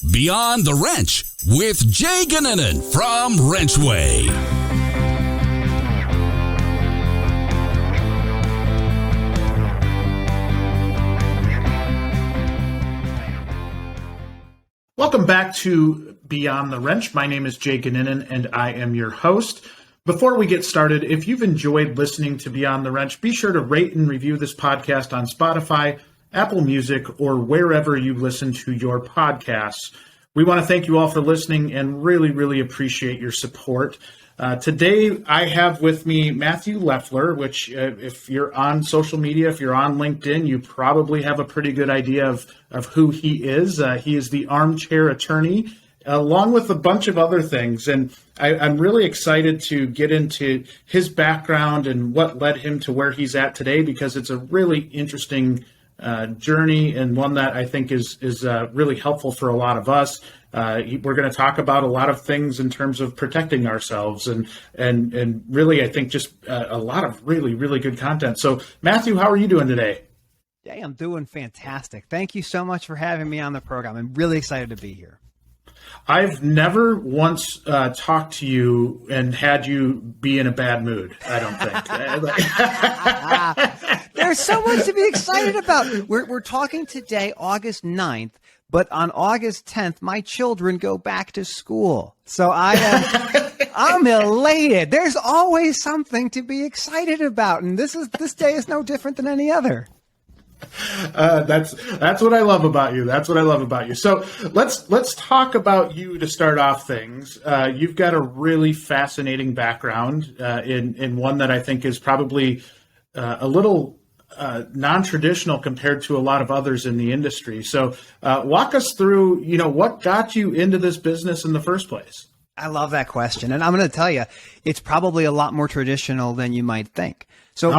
Beyond the Wrench with Jay Goninen from WrenchWay. Welcome back to Beyond the Wrench. My name is Jay Goninen, and I am your host. Before we get started, if you've enjoyed listening to Beyond the Wrench, be sure to rate and review this podcast on Spotify, Apple Music, or wherever you listen to your podcasts. We want to thank you all for listening and really appreciate your support. Today, I have with me Matthew Leffler, which if you're on social media, if you're on LinkedIn, you probably have a pretty good idea of who he is. He is the armchair attorney, along with a bunch of other things. And I'm really excited to get into his background and what led him to where he's at today, because it's a really interesting journey, and one that I think is really helpful for a lot of us. We're going to talk about a lot of things in terms of protecting ourselves, and really, I think just a lot of really good content. So, Matthew, how are you doing today? Hey, I'm doing fantastic. Thank you so much for having me on the program. I'm really excited to be here. I've never once talked to you and had you be in a bad mood, I don't think. There's so much to be excited about. We're talking today, August 9th, but on August 10th, my children go back to school. So I'm elated. There's always something to be excited about, and this day is no different than any other. That's what I love about you. That's what I love about you. So let's talk about you to start off things. You've got a really fascinating background in one that I think is probably a little non-traditional compared to a lot of others in the industry. So walk us through, what got you into this business in the first place? I love that question. And I'm going to tell you, it's probably a lot more traditional than you might think. So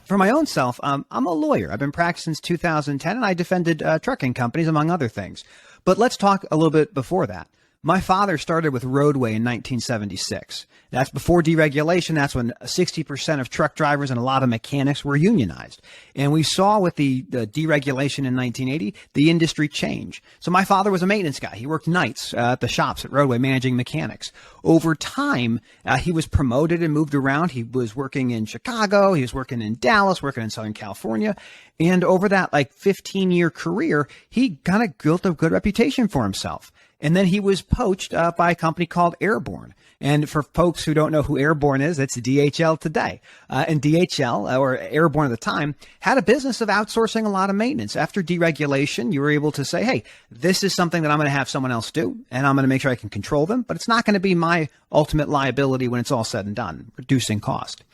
for my own self, I'm a lawyer. I've been practicing since 2010, and I defended trucking companies, among other things. But let's talk a little bit before that. My father started with Roadway in 1976. That's before deregulation. That's when 60% of truck drivers and a lot of mechanics were unionized. And we saw with the deregulation in 1980, the industry change. So my father was a maintenance guy. He worked nights at the shops at Roadway managing mechanics. Over time, he was promoted and moved around. He was working in Chicago. He was working in Dallas, working in Southern California. And over that 15-year career, he kind of built a good reputation for himself. And then he was poached by a company called Airborne. And for folks who don't know who Airborne is, it's DHL today. And DHL, or Airborne at the time, had a business of outsourcing a lot of maintenance. After deregulation, you were able to say, hey, this is something that I'm going to have someone else do, and I'm going to make sure I can control them, but it's not going to be my ultimate liability when it's all said and done, reducing cost.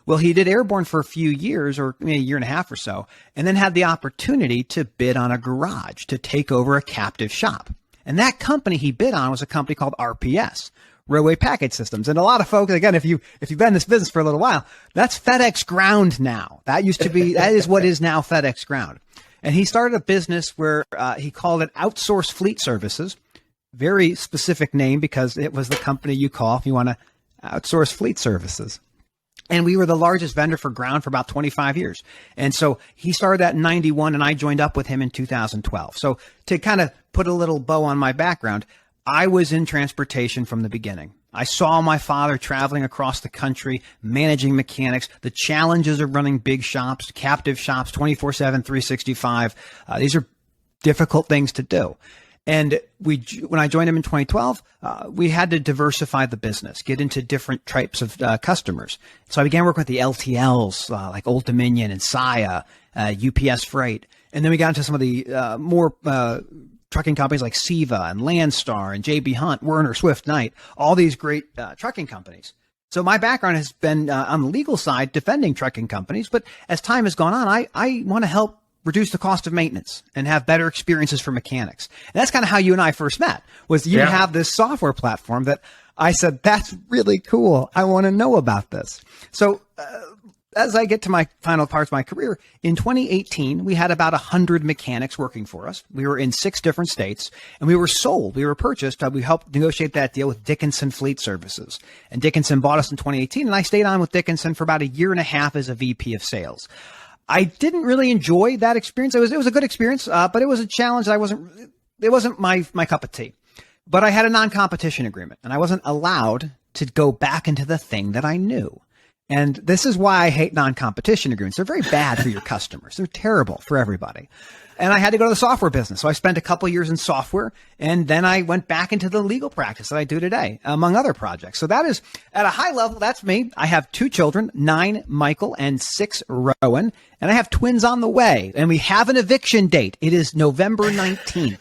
Well, he did Airborne for a few years, or maybe a year and a half or so, and then had the opportunity to bid on a garage to take over a captive shop. And that company he bid on was a company called RPS, Railway Package Systems. And a lot of folks, again, if you've been in this business for a little while, that's FedEx Ground now. That is what is now FedEx Ground. And he started a business where he called it Outsourced Fleet Services. Very specific name, because it was the company you call if you want to outsource fleet services. And we were the largest vendor for ground for about 25 years. And so he started that in 91, and I joined up with him in 2012. So to kind of put a little bow on my background, I was in transportation from the beginning. I saw my father traveling across the country, managing mechanics, the challenges of running big shops, captive shops, 24/7, 365. These are difficult things to do. And when I joined him in 2012, we had to diversify the business, get into different types of customers. So I began working with the LTLs, like Old Dominion and Saia, UPS Freight. And then we got into some of the more trucking companies like Seva and Landstar and JB Hunt, Werner, Swift, Knight, all these great trucking companies. So my background has been on the legal side, defending trucking companies. But as time has gone on, I want to help reduce the cost of maintenance and have better experiences for mechanics. And that's kind of how you and I first met, was you have this software platform that I said, that's really cool. I want to know about this. So as I get to my final parts of my career, in 2018, we had about 100 mechanics working for us. We were in 6 different states, and we were sold. We were purchased. We helped negotiate that deal with Dickinson Fleet Services. And Dickinson bought us in 2018, and I stayed on with Dickinson for about a year and a half as a VP of sales. I didn't really enjoy that experience. It was a good experience, but it was a challenge that I wasn't it wasn't my cup of tea. But I had a non-competition agreement, and I wasn't allowed to go back into the thing that I knew. And this is why I hate non-competition agreements. They're very bad for your customers. They're terrible for everybody. And I had to go to the software business. So I spent a couple years in software, and then I went back into the legal practice that I do today, among other projects. So that is, at a high level, that's me. I have 2 children, 9 Michael and 6 Rowan, and I have twins on the way. And we have an eviction date. It is November 19th.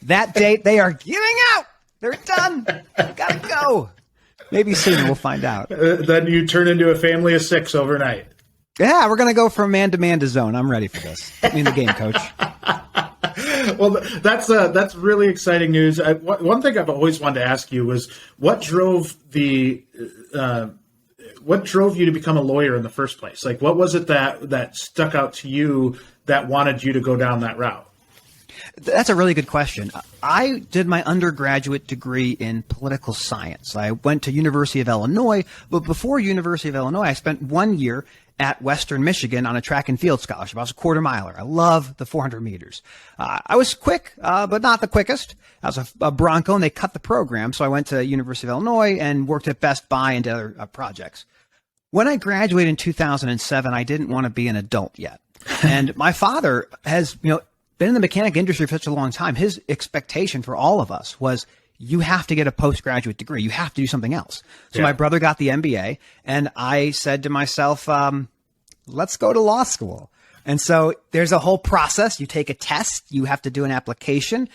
That date, they are getting out. They're done. Gotta go. Maybe sooner, we'll find out. Then you turn into a family of 6 overnight. Yeah, we're going to go from man to zone. I'm ready for this. Put me in the game, coach. Well, that's really exciting news. One thing I've always wanted to ask you was what drove you to become a lawyer in the first place? Like, what was it that stuck out to you that wanted you to go down that route? That's a really good question. I did my undergraduate degree in political science. I went to University of Illinois, but before University of Illinois, I spent 1 year at Western Michigan on a track and field scholarship. I was a quarter miler. I love the 400 meters. I was quick, but not the quickest. I was a Bronco, and they cut the program. So I went to University of Illinois and worked at Best Buy and other projects. When I graduated in 2007, I didn't want to be an adult yet. And my father has, been in the mechanic industry for such a long time. His expectation for all of us was, you have to get a postgraduate degree. You have to do something else. So my brother got the MBA, and I said to myself, let's go to law school. And so there's a whole process. You take a test. You have to do an application.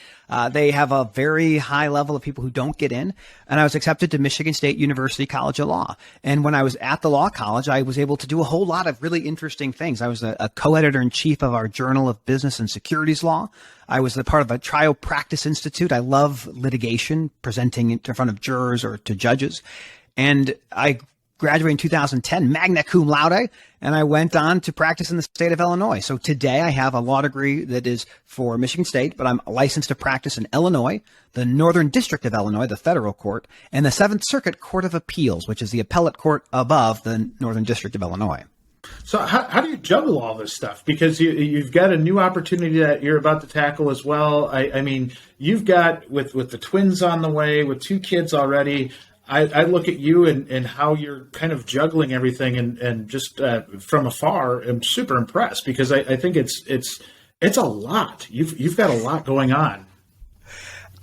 They have a very high level of people who don't get in. And I was accepted to Michigan State University College of Law. And when I was at the law college, I was able to do a whole lot of really interesting things. I was a co-editor-in-chief of our Journal of Business and Securities Law. I was a part of a trial practice institute. I love litigation, presenting in front of jurors or to judges. And I graduated in 2010, magna cum laude, and I went on to practice in the state of Illinois. So today I have a law degree that is for Michigan State, but I'm licensed to practice in Illinois, the Northern District of Illinois, the federal court, and the Seventh Circuit Court of Appeals, which is the appellate court above the Northern District of Illinois. So how do you juggle all this stuff? Because you've got a new opportunity that you're about to tackle as well. I mean, you've got, with the twins on the way, with 2 kids already, I look at you and how you're kind of juggling everything, and just from afar, I'm super impressed, because I think it's a lot. You've got a lot going on.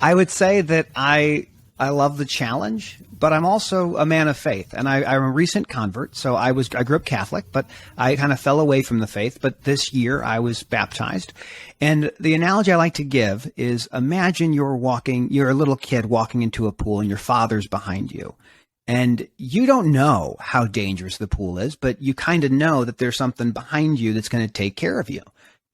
I would say that I love the challenge, but I'm also a man of faith, and I'm a recent convert. So I grew up Catholic, but I kind of fell away from the faith. But this year I was baptized. And the analogy I like to give is, imagine you're a little kid walking into a pool, and your father's behind you. And you don't know how dangerous the pool is, but you kind of know that there's something behind you that's going to take care of you.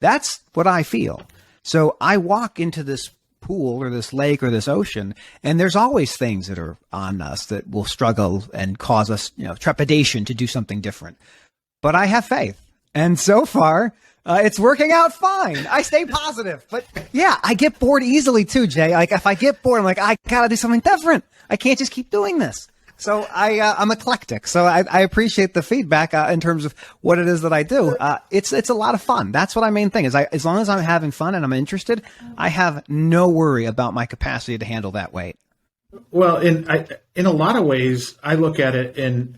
That's what I feel. So I walk into this pool or this lake or this ocean, and there's always things that are on us that will struggle and cause us, trepidation to do something different. But I have faith. And so far, it's working out fine. I stay positive. But yeah, I get bored easily too, Jay. Like, if I get bored, I'm like, I got to do something different. I can't just keep doing this. So I'm eclectic. So I appreciate the feedback in terms of what it is that I do. It's a lot of fun. That's what my main thing is. As long as I'm having fun and I'm interested, I have no worry about my capacity to handle that weight. Well, in a lot of ways, I look at it, and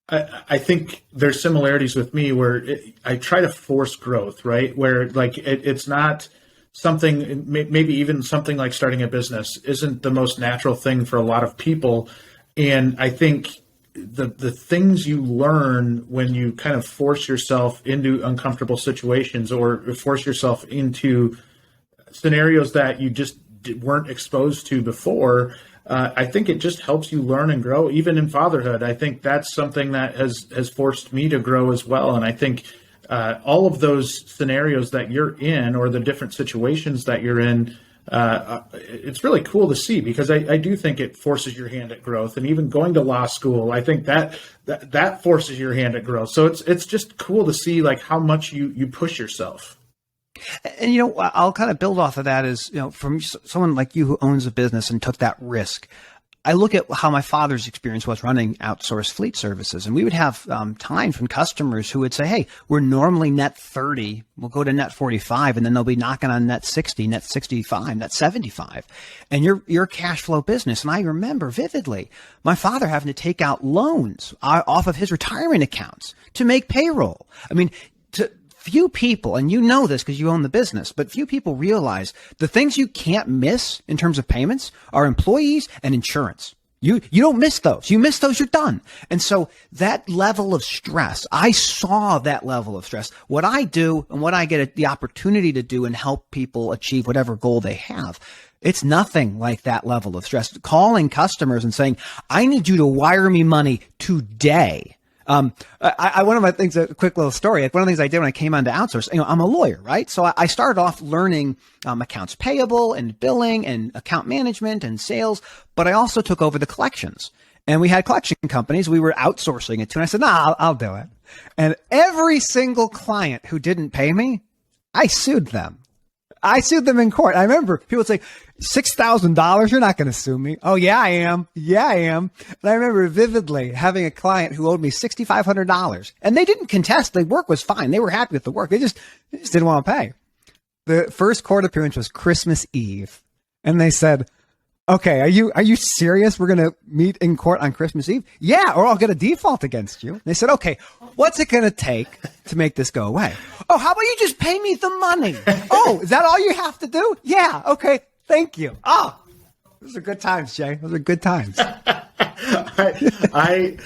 I think there's similarities with me where I try to force growth, right? Where like it's not something, maybe even something like starting a business isn't the most natural thing for a lot of people. And I think the things you learn when you kind of force yourself into uncomfortable situations, or force yourself into scenarios that you just weren't exposed to before, I think it just helps you learn and grow, even in fatherhood. I think that's something that has forced me to grow as well. And I think all of those scenarios that you're in, or the different situations that you're in, it's really cool to see, because I do think it forces your hand at growth. And even going to law school, I think that forces your hand at growth. So it's just cool to see like how much you push yourself. And, I'll kind of build off of that from someone like you who owns a business and took that risk. I look at how my father's experience was running outsourced fleet services, and we would have time from customers who would say, hey, we're normally net 30, we'll go to net 45, and then they'll be knocking on net 60, net 65, net 75. And you're a cash flow business. And I remember vividly my father having to take out loans off of his retirement accounts to make payroll. I mean, few people, and you know this because you own the business, but few people realize the things you can't miss in terms of payments are employees and insurance. You don't miss those. You miss those, you're done. And so that level of stress, I saw that level of stress. What I do and what I get the opportunity to do and help people achieve whatever goal they have, it's nothing like that level of stress. Calling customers and saying, I need you to wire me money today. One of my things, a quick little story, like one of the things I did when I came on to outsource, I'm a lawyer, right? So I started off learning accounts payable and billing and account management and sales, but I also took over the collections. And we had collection companies we were outsourcing it to. And I said, nah, I'll do it. And every single client who didn't pay me, I sued them. I sued them in court. I remember people would say, $6,000, you're not going to sue me. Oh, yeah, I am. Yeah, I am. And I remember vividly having a client who owed me $6,500, and they didn't contest. The work was fine. They were happy with the work. They just didn't want to pay. The first court appearance was Christmas Eve. And they said, okay, are you serious? We're going to meet in court on Christmas Eve? Yeah, or I'll get a default against you. And they said, okay, what's it going to take to make this go away? Oh, how about you just pay me the money? Oh, is that all you have to do? Yeah, okay, thank you. Oh, those are good times, Jay. Those are good times. I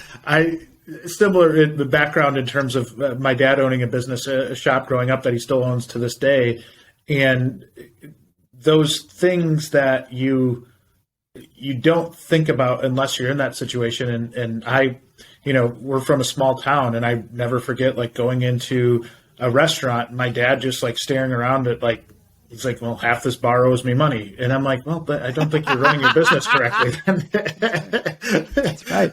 similar in the background in terms of my dad owning a business, a shop growing up that he still owns to this day. And those things that you don't think about unless you're in that situation. And I, we're from a small town, and I never forget like going into a restaurant and my dad just like staring around at like, he's like, well, half this bar owes me money. And I'm like, well, but I don't think you're running your business correctly. That's right.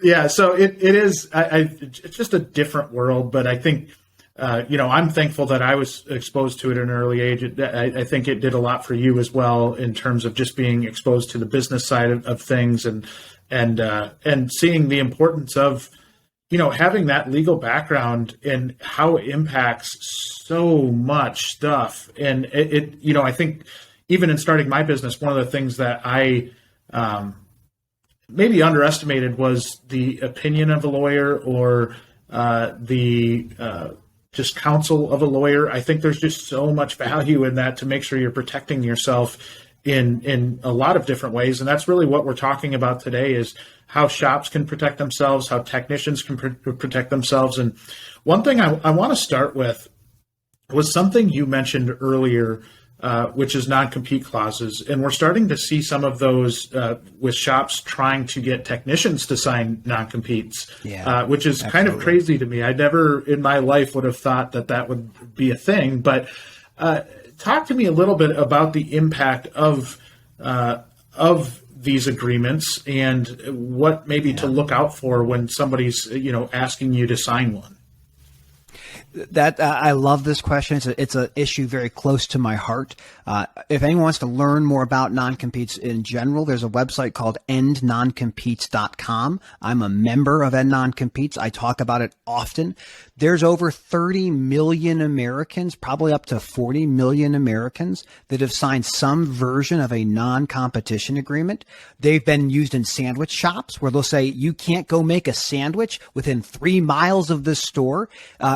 Yeah. So it is, it's just a different world, but I think, I'm thankful that I was exposed to it at an early age. I think it did a lot for you as well in terms of just being exposed to the business side of things and seeing the importance of, having that legal background and how it impacts so much stuff. And I think even in starting my business, one of the things that I maybe underestimated was the opinion of a lawyer or just counsel of a lawyer. I think there's just so much value in that to make sure you're protecting yourself in a lot of different ways. And that's really what we're talking about today is how shops can protect themselves, how technicians can protect themselves. And one thing I want to start with was something you mentioned earlier, which is non-compete clauses. And we're starting to see some of those with shops trying to get technicians to sign non-competes, which is kind of crazy to me. I never in my life would have thought that would be a thing. But talk to me a little bit about the impact of these agreements and what maybe to look out for when somebody's, asking you to sign one. That I love this question. It's an issue very close to my heart. If anyone wants to learn more about non-competes in general, there's a website called endnoncompetes.com. I'm a member of End Non-Competes. I talk about it often. There's over 30 million Americans, probably up to 40 million Americans that have signed some version of a non-competition agreement. They've been used in sandwich shops where they'll say, you can't go make a sandwich within 3 miles of this store.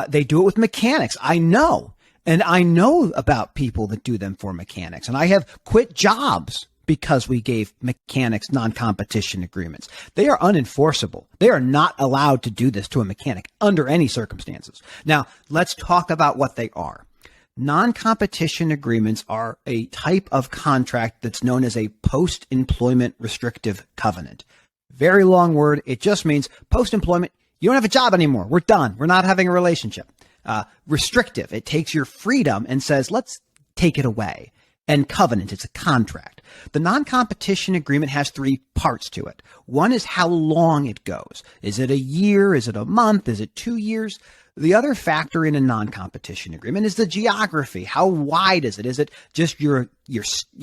They do it with mechanics. I know. And I know about people that do them for mechanics. And I have quit jobs because we gave mechanics non-competition agreements. They are unenforceable. They are not allowed to do this to a mechanic under any circumstances. Now, let's talk about what they are. Non-competition agreements are a type of contract that's known as a post-employment restrictive covenant. Very long word. It just means post-employment, you don't have a job anymore. We're done. We're not having a relationship. Restrictive. It takes your freedom and says, let's take it away. And covenant, it's a contract. The non-competition agreement has 3 parts to it. One is how long it goes. Is it a year? Is it a month? Is it 2 years? The other factor in a non-competition agreement is the geography. How wide is it? Is it just your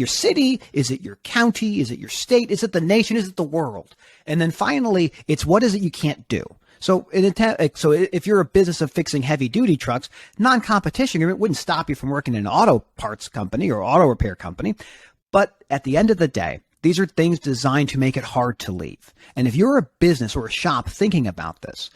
city? Is it your county? Is it your state? Is it the nation? Is it the world? And then finally, it's what is it you can't do? So if you're a business of fixing heavy duty trucks, non-competition agreement wouldn't stop you from working in an auto parts company or auto repair company. But at the end of the day, these are things designed to make it hard to leave. And if you're a business or a shop thinking about this,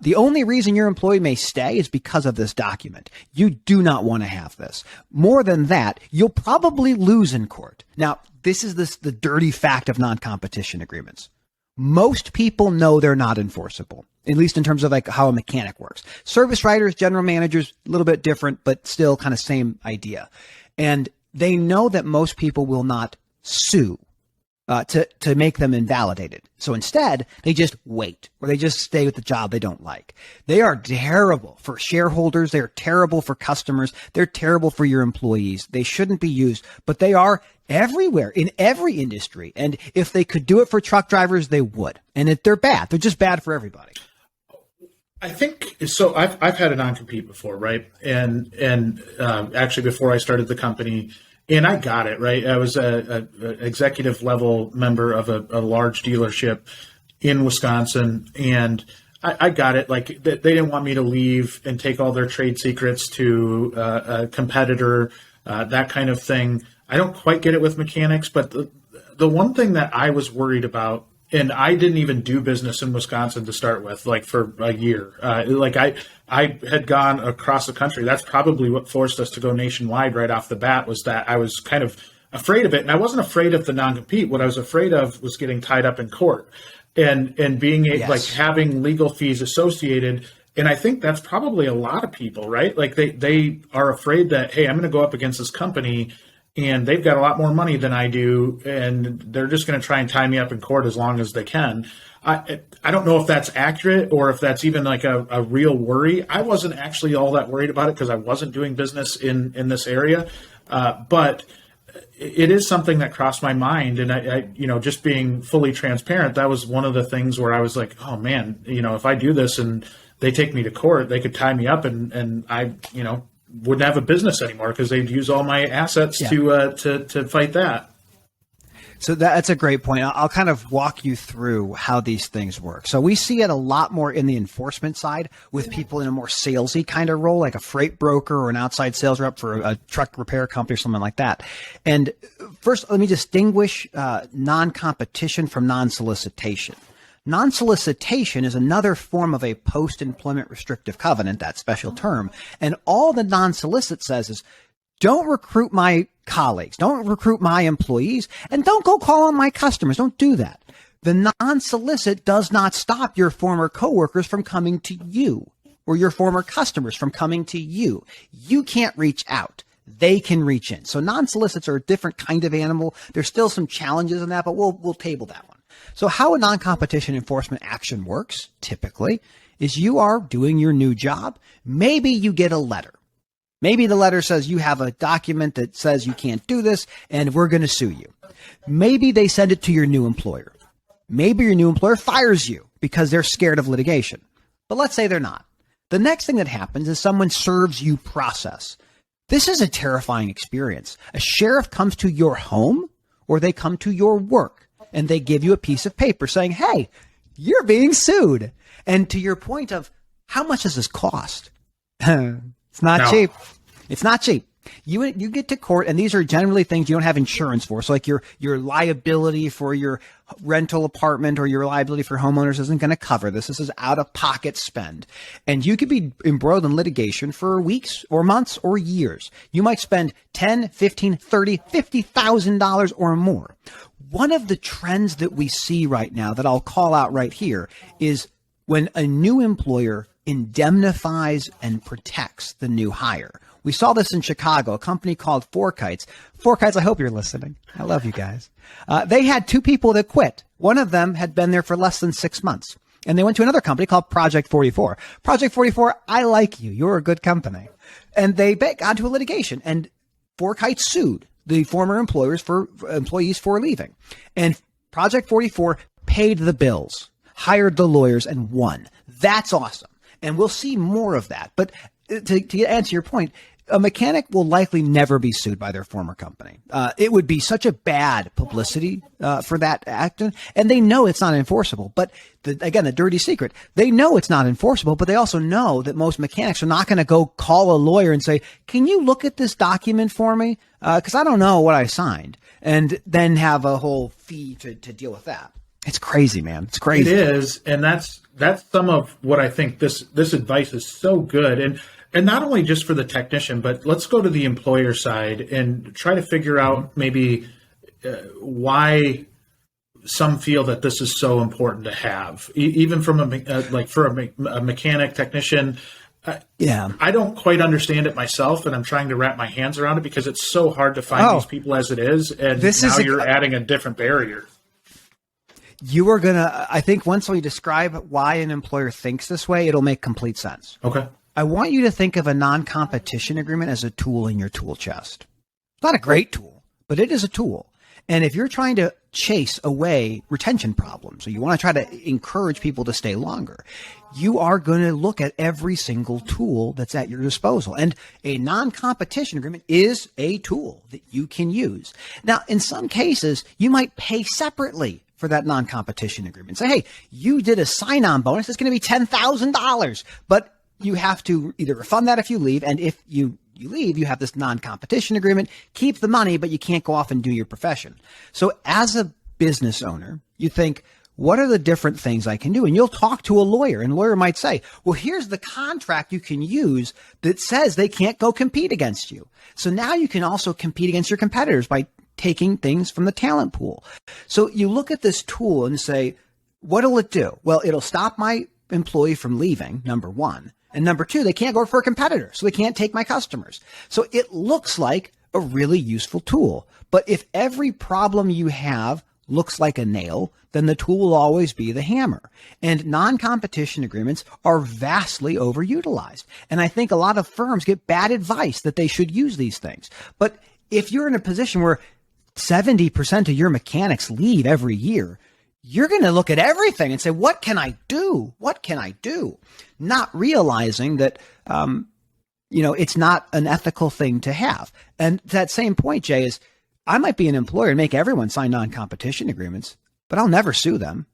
the only reason your employee may stay is because of this document. You do not want to have this. More than that, you'll probably lose in court. Now, this is the dirty fact of non-competition agreements. Most people know they're not enforceable, at least in terms of like how a mechanic works. Service writers, general managers, a little bit different, but still kind of same idea. And they know that most people will not sue to make them invalidated. So instead, they just wait, or they just stay with the job they don't like. They are terrible for shareholders. They're terrible for customers. They're terrible for your employees. They shouldn't be used, but they are everywhere in every industry. And if they could do it for truck drivers, they would. And they're bad. They're just bad for everybody. I think so. I've had a non-compete before, right? And actually before I started the company. And I got it, right? I was a executive level member of a large dealership in Wisconsin, and I got it. Like they didn't want me to leave and take all their trade secrets to a competitor, that kind of thing. I don't quite get it with mechanics, but the one thing that I was worried about, and I didn't even do business in Wisconsin to start with, like for a year. I had gone across the country. That's probably what forced us to go nationwide right off the bat, was that I was kind of afraid of it. And I wasn't afraid of the non-compete. What I was afraid of was getting tied up in court and being like having legal fees associated. And I think that's probably a lot of people, right? Like they are afraid that, hey, I'm going to go up against this company and they've got a lot more money than I do, and they're just going to try and tie me up in court as long as they can. I don't know if that's accurate or if that's even like a real worry. I wasn't actually all that worried about it because I wasn't doing business in this area. But it is something that crossed my mind. And I just being fully transparent, that was one of the things where I was like, oh man, if I do this and they take me to court, they could tie me up and I, wouldn't have a business anymore because they'd use all my assets to fight that. So that's a great point. I'll kind of walk you through how these things work. So we see it a lot more in the enforcement side with people in a more salesy kind of role, like a freight broker or an outside sales rep for a truck repair company or something like that. And first, let me distinguish non-competition from non-solicitation. Non-solicitation is another form of a post-employment restrictive covenant, that special term. And all the non-solicit says is, don't recruit my colleagues, don't recruit my employees, and don't go call on my customers. Don't do that. The non-solicit does not stop your former coworkers from coming to you or your former customers from coming to you. You can't reach out. They can reach in. So non-solicits are a different kind of animal. There's still some challenges in that, but we'll table that one. So how a non-competition enforcement action works, typically, is you are doing your new job. Maybe you get a letter. Maybe the letter says you have a document that says you can't do this, and we're going to sue you. Maybe they send it to your new employer. Maybe your new employer fires you because they're scared of litigation. But let's say they're not. The next thing that happens is someone serves you process. This is a terrifying experience. A sheriff comes to your home or they come to your work. And they give you a piece of paper saying, hey, you're being sued. And to your point of how much does this cost? It's not cheap. It's not cheap. You get to court, and these are generally things you don't have insurance for. So like your liability for your rental apartment or your liability for homeowners isn't going to cover this. This is out-of-pocket spend. And you could be embroiled in litigation for weeks or months or years. You might spend $10,000, $15,000, $30,000, $50,000 or more. One of the trends that we see right now that I'll call out right here is when a new employer indemnifies and protects the new hire. We saw this in Chicago, a company called Four Kites. Four Kites, I hope you're listening. I love you guys. They had two people that quit. One of them had been there for less than 6 months. And they went to another company called Project 44. Project 44, I like you. You're a good company. And they got into a litigation. And Four Kites sued the former employees for leaving. And Project 44 paid the bills, hired the lawyers, and won. That's awesome. And we'll see more of that. But to answer your point, a mechanic will likely never be sued by their former company. It would be such a bad publicity for that act, and they know it's not enforceable. But again, the dirty secret, they know it's not enforceable, but they also know that most mechanics are not going to go call a lawyer and say, can you look at this document for me? Because I don't know what I signed, and then have a whole fee to deal with that. It's crazy, man. It's crazy. It is, and that's some of what I think this advice is so good. And not only just for the technician, but let's go to the employer side and try to figure out maybe why some feel that this is so important to have, even from a mechanic technician. I don't quite understand it myself, and I'm trying to wrap my hands around it because it's so hard to find these people as it is. And you're adding a different barrier. You are going to, I think once we describe why an employer thinks this way, it'll make complete sense. Okay. I want you to think of a non-competition agreement as a tool in your tool chest. It's not a great tool, but it is a tool. And if you're trying to chase away retention problems, or you want to try to encourage people to stay longer, you are going to look at every single tool that's at your disposal. And a non-competition agreement is a tool that you can use. Now, in some cases, you might pay separately for that non-competition agreement. Say, hey, you did a sign-on bonus. It's going to be $10,000, but you have to either refund that if you leave, and if you leave, you have this non-competition agreement. Keep the money, but you can't go off and do your profession. So as a business owner, you think, what are the different things I can do? And you'll talk to a lawyer, and the lawyer might say, well, here's the contract you can use that says they can't go compete against you. So now you can also compete against your competitors by taking things from the talent pool. So you look at this tool and say, what'll it do? Well, it'll stop my employee from leaving, number one. And number two, they can't go for a competitor, so they can't take my customers. So it looks like a really useful tool. But if every problem you have looks like a nail, then the tool will always be the hammer. And non-competition agreements are vastly overutilized. And I think a lot of firms get bad advice that they should use these things. But if you're in a position where 70% of your mechanics leave every year, you're going to look at everything and say, what can I do? What can I do? Not realizing that, it's not an ethical thing to have. And that same point, Jay, is I might be an employer and make everyone sign non-competition agreements, but I'll never sue them.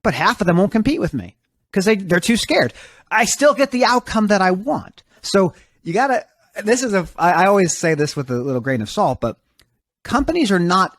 But half of them won't compete with me because they're too scared. I still get the outcome that I want. So you got to, I always say this with a little grain of salt, but companies are not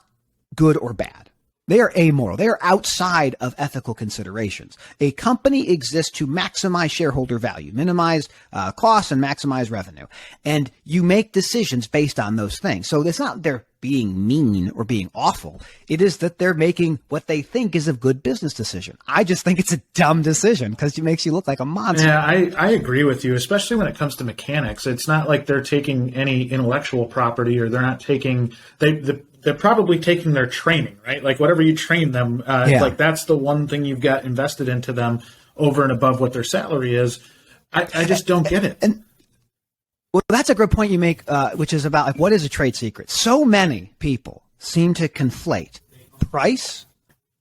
good or bad. They are amoral. They are outside of ethical considerations. A company exists to maximize shareholder value, minimize costs, and maximize revenue. And you make decisions based on those things. So it's not they're being mean or being awful. It is that they're making what they think is a good business decision. I just think it's a dumb decision because it makes you look like a monster. Yeah, I agree with you, especially when it comes to mechanics. It's not like they're taking any intellectual property, or they're not taking they're probably taking their training, right? Like whatever you train them, like that's the one thing you've got invested into them over and above what their salary is. I just don't get it. And well, that's a good point you make, which is about like, what is a trade secret? So many people seem to conflate price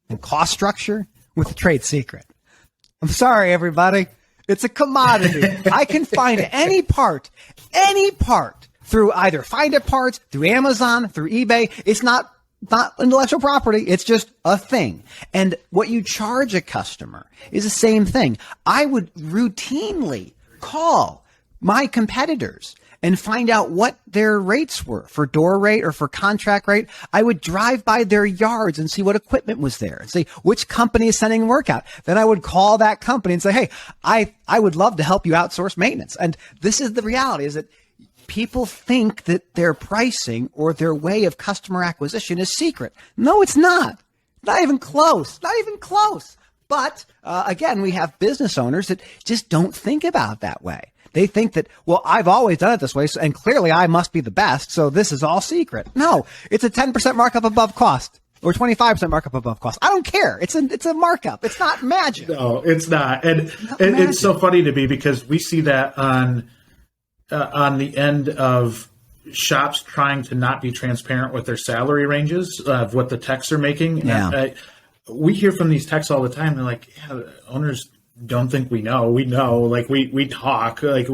and cost structure with a trade secret. I'm sorry, everybody. It's a commodity. I can find any part through either Find It Parts, through Amazon, through eBay. It's not intellectual property. It's just a thing. And what you charge a customer is the same thing. I would routinely call my competitors and find out what their rates were for door rate or for contract rate. I would drive by their yards and see what equipment was there and see which company is sending work out. Then I would call that company and say, hey, I would love to help you outsource maintenance. And this is the reality, is that people think that their pricing or their way of customer acquisition is secret. No, it's not. Not even close. Not even close. But again, we have business owners that just don't think about it that way. They think that, well, I've always done it this way, and clearly I must be the best, so this is all secret. No, it's a 10% markup above cost or 25% markup above cost. I don't care. It's a markup. It's not magic. No, it's not. And it's so funny to me because we see that on the end of shops trying to not be transparent with their salary ranges of what the techs are making. Yeah. And we hear from these techs all the time. They're like, yeah, the owners don't think we know. We know, like we talk, like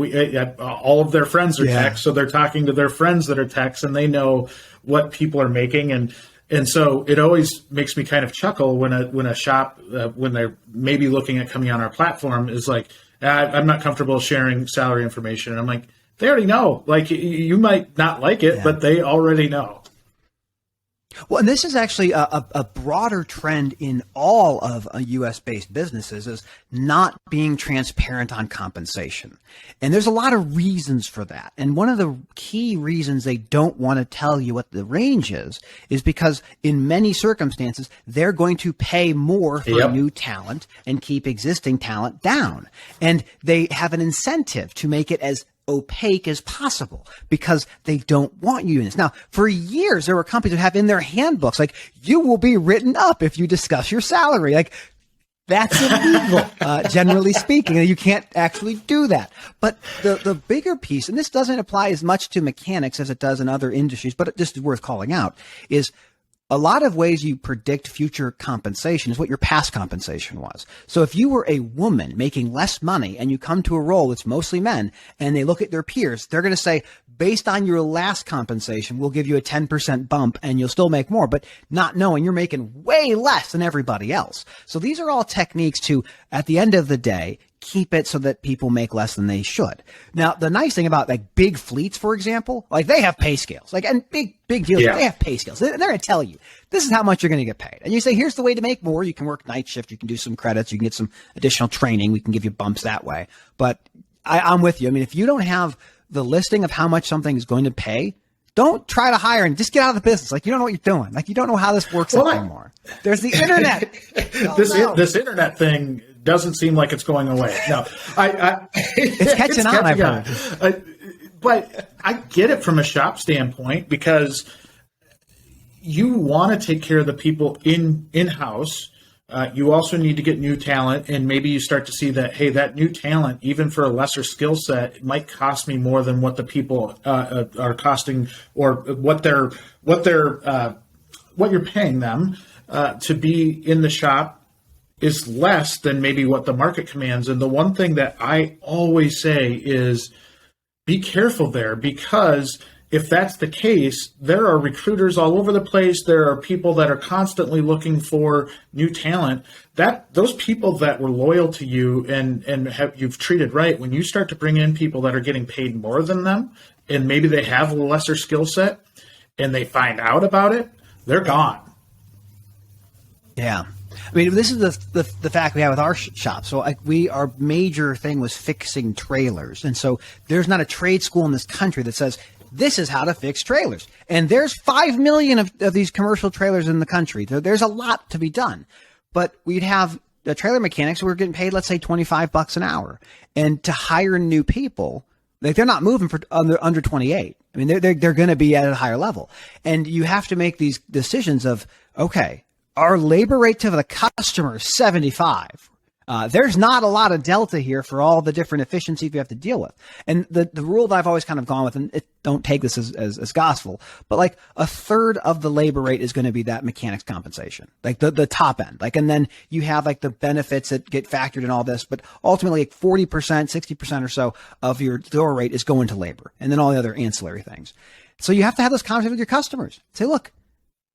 all of their friends are techs, so they're talking to their friends that are techs, and they know what people are making, and so it always makes me kind of chuckle when a shop when they're maybe looking at coming on our platform is like, I'm not comfortable sharing salary information, and I'm like, they already know. Like, you might not like it, but they already know. Well, and this is actually a broader trend in all of U.S.-based businesses, is not being transparent on compensation. And there's a lot of reasons for that. And one of the key reasons they don't want to tell you what the range is because in many circumstances, they're going to pay more for new talent and keep existing talent down. And they have an incentive to make it as opaque as possible because they don't want unions. Now, for years, there were companies that have in their handbooks, like, you will be written up if you discuss your salary. Like, that's illegal, generally speaking. You can't actually do that. But the bigger piece, and this doesn't apply as much to mechanics as it does in other industries, but it just is worth calling out, is a lot of ways you predict future compensation is what your past compensation was. So if you were a woman making less money and you come to a role that's mostly men and they look at their peers, they're going to say, based on your last compensation, we'll give you a 10% bump and you'll still make more, but not knowing you're making way less than everybody else. So these are all techniques to, at the end of the day, keep it so that people make less than they should. Now, the nice thing about like big fleets, for example, like they have pay scales, like, and big deals, they have pay scales. They're going to tell you, this is how much you're going to get paid. And you say, here's the way to make more. You can work night shift. You can do some credits. You can get some additional training. We can give you bumps that way. But I'm with you. I mean, if you don't have the listing of how much something is going to pay, don't try to hire and just get out of the business. Like, you don't know what you're doing. Like, you don't know how this works anymore. There's the internet. This internet thing doesn't seem like it's going away. No, it's catching on. I've heard. But I get it from a shop standpoint because you want to take care of the people in-house. You also need to get new talent, and maybe you start to see that, hey, that new talent, even for a lesser skill set, it might cost me more than what the people are costing, or what you're paying them to be in the shop is less than maybe what the market commands. And the one thing that I always say is be careful there, because if that's the case, there are recruiters all over the place. There are people that are constantly looking for new talent. That those people that were loyal to you and you've treated right, when you start to bring in people that are getting paid more than them, and maybe they have a lesser skill set, and they find out about it, they're gone. Yeah. I mean, this is the fact we have with our shop. So our major thing was fixing trailers. And so there's not a trade school in this country that says, this is how to fix trailers. And there's 5 million of these commercial trailers in the country. There's a lot to be done. But we'd have the trailer mechanics who were getting paid, let's say, $25 an hour. And to hire new people, like, they're not moving for under 28. I mean, they're going to be at a higher level. And you have to make these decisions of, okay, our labor rate to the customer is 75. There's not a lot of delta here for all the different efficiencies we have to deal with. And the rule that I've always kind of gone with, and don't take this as gospel, but like a third of the labor rate is going to be that mechanic's compensation, like the top end. Like, and then you have like the benefits that get factored in all this, but ultimately like 40%, 60% or so of your door rate is going to labor, and then all the other ancillary things. So you have to have those conversations with your customers. Say, look,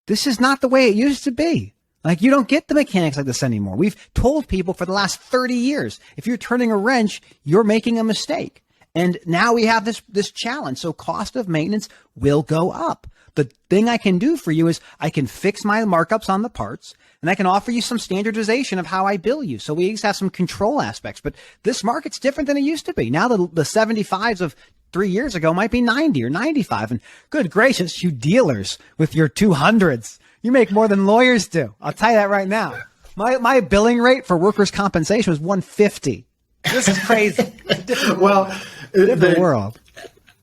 this is not the way it used to be. Like, you don't get the mechanics like this anymore. We've told people for the last 30 years, if you're turning a wrench, you're making a mistake. And now we have this challenge. So cost of maintenance will go up. The thing I can do for you is I can fix my markups on the parts, and I can offer you some standardization of how I bill you. So we just have some control aspects. But this market's different than it used to be. Now the 75s of 3 years ago might be 90 or 95. And good gracious, you dealers with your 200s, you make more than lawyers do. I'll tell you that right now. My billing rate for workers' compensation was $150. This is crazy. Different world.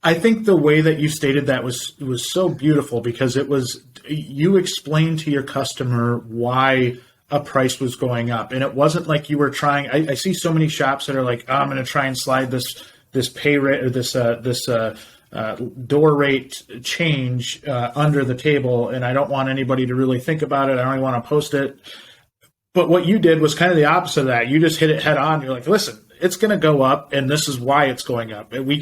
I think the way that you stated that was so beautiful, because it was, you explained to your customer why a price was going up, and it wasn't like you were trying. I see so many shops that are like, oh, I'm going to try and slide this pay rate or this door rate change under the table, and I don't want anybody to really think about it. I don't even want to post it. But what you did was kind of the opposite of that. You just hit it head on. You're like, listen, it's going to go up, and this is why it's going up. And we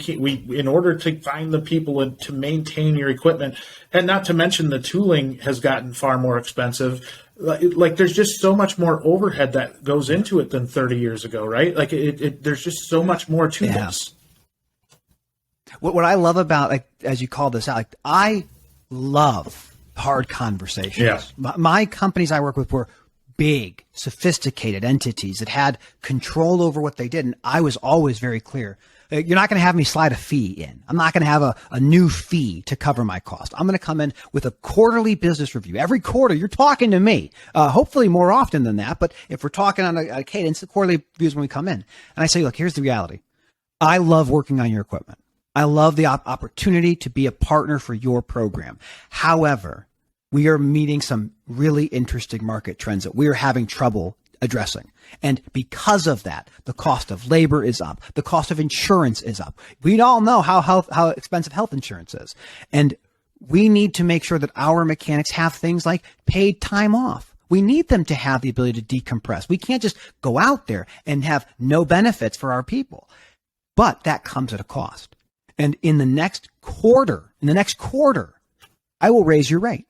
in order to find the people and to maintain your equipment, and not to mention the tooling has gotten far more expensive. Like there's just so much more overhead that goes into it than 30 years ago, right? Like there's just so much more to this. What I love about, like, as you call this out, like, I love hard conversations. Yeah. My companies I work with were big, sophisticated entities that had control over what they did. And I was always very clear. You're not going to have me slide a fee in. I'm not going to have a new fee to cover my cost. I'm going to come in with a quarterly business review. Every quarter, you're talking to me, hopefully more often than that. But if we're talking on a cadence, the quarterly reviews when we come in. And I say, look, here's the reality. I love working on your equipment. I love the opportunity to be a partner for your program. However, we are meeting some really interesting market trends that we are having trouble addressing. And because of that, the cost of labor is up. The cost of insurance is up. We all know how expensive health insurance is. And we need to make sure that our mechanics have things like paid time off. We need them to have the ability to decompress. We can't just go out there and have no benefits for our people. But that comes at a cost. And in the next quarter, I will raise your rate.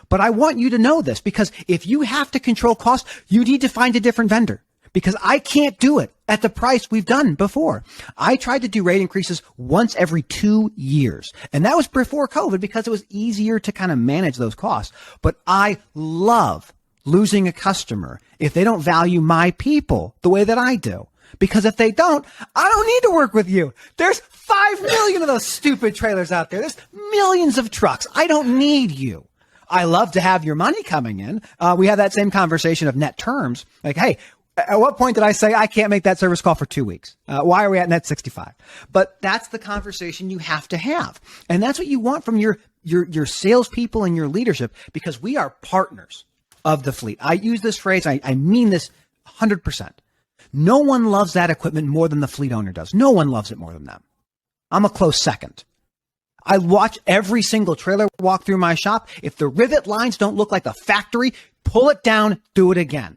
But I want you to know this, because if you have to control costs, you need to find a different vendor, because I can't do it at the price we've done before. I tried to do rate increases once every 2 years, and that was before COVID because it was easier to kind of manage those costs. But I love losing a customer if they don't value my people the way that I do. Because if they don't, I don't need to work with you. There's 5 million of those stupid trailers out there. There's millions of trucks. I don't need you. I love to have your money coming in. We have that same conversation of net terms. Like, hey, at what point did I say I can't make that service call for 2 weeks? Why are we at net 65? But that's the conversation you have to have. And that's what you want from your salespeople and your leadership, because we are partners of the fleet. I use this phrase. I mean this 100%. No one loves that equipment more than the fleet owner does. No one loves it more than them. I'm a close second. I watch every single trailer walk through my shop. If the rivet lines don't look like the factory, pull it down, do it again.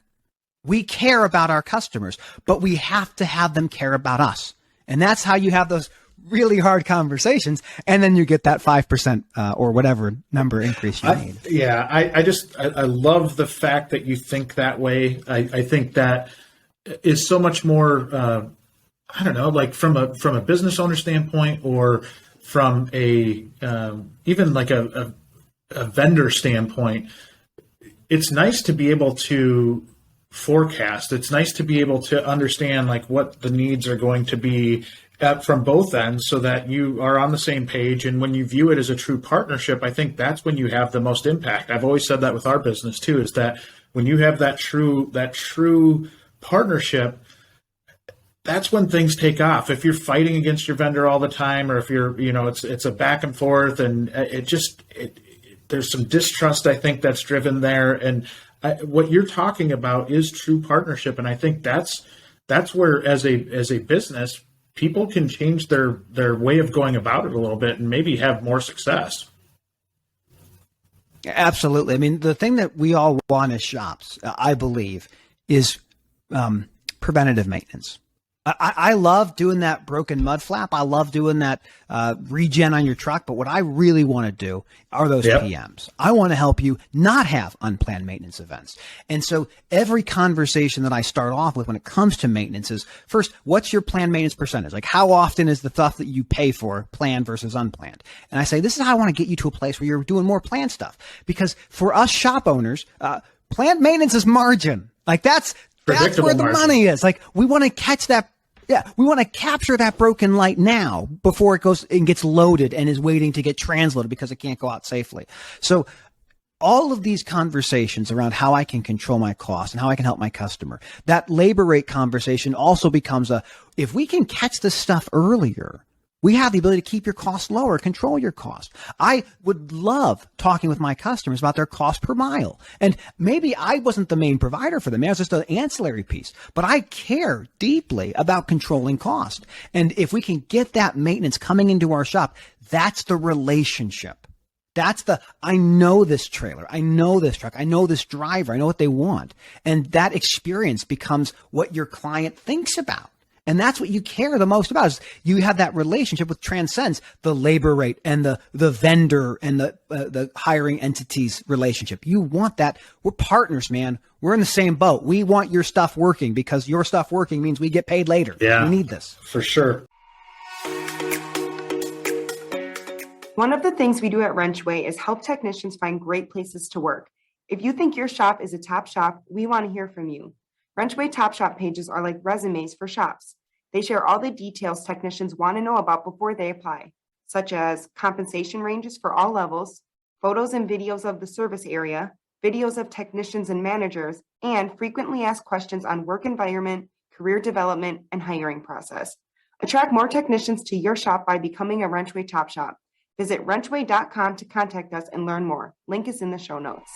We care about our customers, but we have to have them care about us. And that's how you have those really hard conversations. And then you get that 5% or whatever number increase you need. I love the fact that you think that way. I think that is so much more, like from a business owner standpoint, or from a even like a vendor standpoint. It's nice to be able to forecast. It's nice to be able to understand like what the needs are going to be from both ends, so that you are on the same page. And when you view it as a true partnership, I think that's when you have the most impact. I've always said that with our business too, is that when you have that true partnership, that's when things take off. If you're fighting against your vendor all the time, or if you're, it's a back and forth, and there's some distrust, I think, that's driven there. And what you're talking about is true partnership. And I think that's where, as a business, people can change their way of going about it a little bit and maybe have more success. Absolutely. I mean, the thing that we all want as shops, I believe, is preventative maintenance. I love doing that broken mud flap. I love doing that regen on your truck. But what I really want to do are those PMs. I want to help you not have unplanned maintenance events. And so every conversation that I start off with when it comes to maintenance is, first, what's your planned maintenance percentage? Like, how often is the stuff that you pay for planned versus unplanned? And I say, this is how I want to get you to a place where you're doing more planned stuff. Because for us shop owners, planned maintenance is margin. Like, that's where the money is. Like, we want to catch that. Yeah, we want to capture that broken light now before it goes and gets loaded and is waiting to get transloaded because it can't go out safely. So all of these conversations around how I can control my costs and how I can help my customer, that labor rate conversation also becomes if we can catch this stuff earlier, we have the ability to keep your costs lower, control your cost. I would love talking with my customers about their cost per mile. And maybe I wasn't the main provider for them. Maybe I was just an ancillary piece. But I care deeply about controlling cost. And if we can get that maintenance coming into our shop, that's the relationship I know this trailer. I know this truck. I know this driver. I know what they want. And that experience becomes what your client thinks about. And that's what you care the most about, is you have that relationship which transcends the labor rate and the vendor and the hiring entity's relationship. You want that. We're partners, man. We're in the same boat. We want your stuff working, because your stuff working means we get paid later. Yeah, we need this. For sure. One of the things we do at WrenchWay is help technicians find great places to work. If you think your shop is a top shop, we want to hear from you. WrenchWay Top Shop pages are like resumes for shops. They share all the details technicians want to know about before they apply, such as compensation ranges for all levels, photos and videos of the service area, videos of technicians and managers, and frequently asked questions on work environment, career development, and hiring process. Attract more technicians to your shop by becoming a WrenchWay Top Shop. Visit wrenchway.com to contact us and learn more. Link is in the show notes.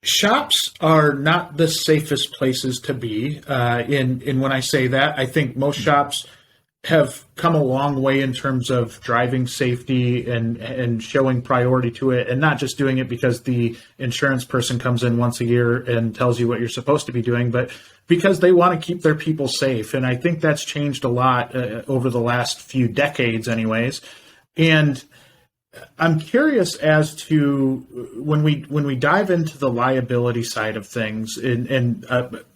Shops are not the safest places to be. And when I say that, I think most shops have come a long way in terms of driving safety and showing priority to it, and not just doing it because the insurance person comes in once a year and tells you what you're supposed to be doing, but because they want to keep their people safe. And I think that's changed a lot over the last few decades anyways. And I'm curious as to when we dive into the liability side of things, and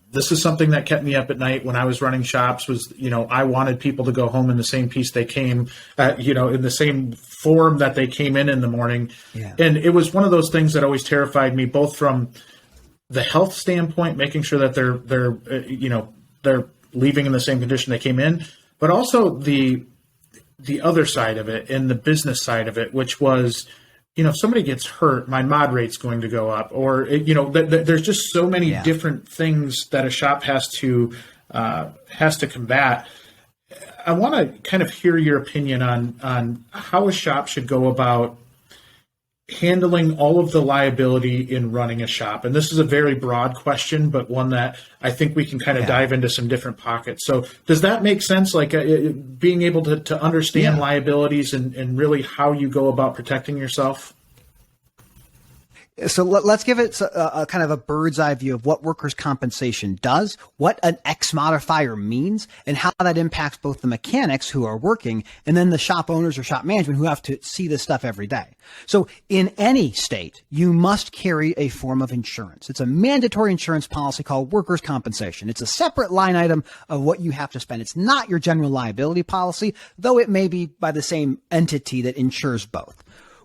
this is something that kept me up at night when I was running shops, was, I wanted people to go home in the same piece they came, in the same form that they came in the morning. Yeah. And it was one of those things that always terrified me, both from the health standpoint, making sure that they're leaving in the same condition they came in, but also the other side of it and the business side of it, which was, if somebody gets hurt, my mod rate's going to go up, or, there's just so many different things that a shop has to combat. I want to kind of hear your opinion on how a shop should go about handling all of the liability in running a shop. And this is a very broad question, but one that I think we can kind of dive into some different pockets. So does that make sense? Like being able to understand liabilities and really how you go about protecting yourself? So let's give it a kind of a bird's eye view of what workers' compensation does, what an X modifier means, and how that impacts both the mechanics who are working and then the shop owners or shop management who have to see this stuff every day. So in any state, you must carry a form of insurance. It's a mandatory insurance policy called workers' compensation. It's a separate line item of what you have to spend. It's not your general liability policy, though it may be by the same entity that insures both.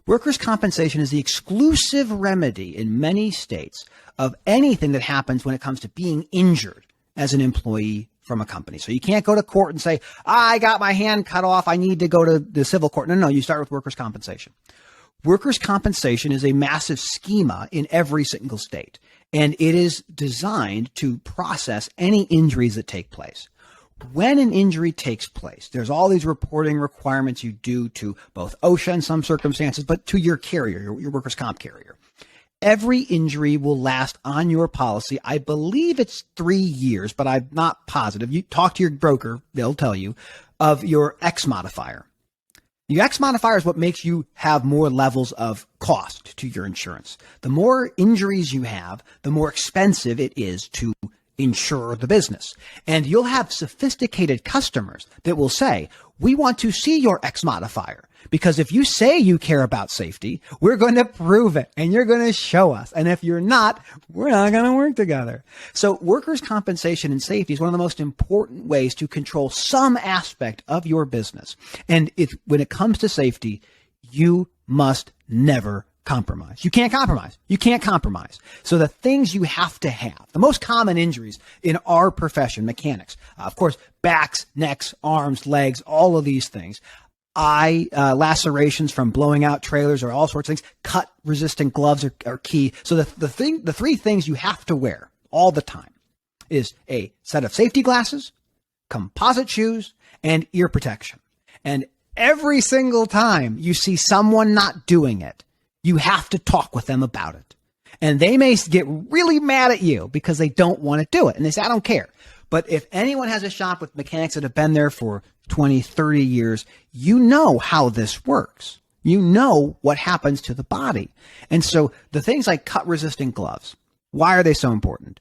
Workers' compensation is the exclusive remedy in many states of anything that happens when it comes to being injured as an employee from a company. So you can't go to court and say, I got my hand cut off, I need to go to the civil court. No, you start with workers' compensation. Workers' compensation is a massive schema in every single state, and it is designed to process any injuries that take place. When an injury takes place, there's all these reporting requirements you do to both OSHA in some circumstances, but to your carrier, your workers' comp carrier. Every injury will last on your policy. I believe it's 3 years, but I'm not positive. You talk to your broker, they'll tell you, of your X modifier. The X modifier is what makes you have more levels of cost to your insurance. The more injuries you have, the more expensive it is to insure the business. And you'll have sophisticated customers that will say, we want to see your X modifier, because if you say you care about safety, we're going to prove it and you're going to show us. And if you're not, we're not going to work together. So workers' compensation and safety is one of the most important ways to control some aspect of your business. And when it comes to safety, you must never compromise. You can't compromise. You can't compromise. So the things you have to have, the most common injuries in our profession, mechanics, of course, backs, necks, arms, legs, all of these things, lacerations from blowing out trailers or all sorts of things, cut resistant gloves are key. So the three things you have to wear all the time is a set of safety glasses, composite shoes, and ear protection. And every single time you see someone not doing it, you have to talk with them about it. And they may get really mad at you because they don't want to do it. And they say, I don't care. But if anyone has a shop with mechanics that have been there for 20, 30 years, you know how this works. You know what happens to the body. And so the things like cut-resistant gloves, why are they so important?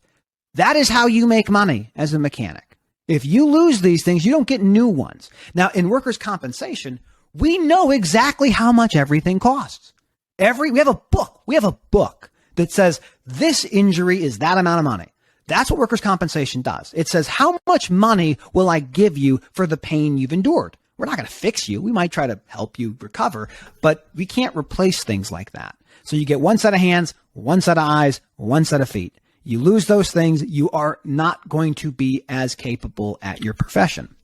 That is how you make money as a mechanic. If you lose these things, you don't get new ones. Now, in workers' compensation, we know exactly how much everything costs. We have a book that says this injury is that amount of money. That's what workers' compensation does. It says, how much money will I give you for the pain you've endured? We're not going to fix you. We might try to help you recover, but we can't replace things like that. So you get one set of hands, one set of eyes, one set of feet. You lose those things, you are not going to be as capable at your profession.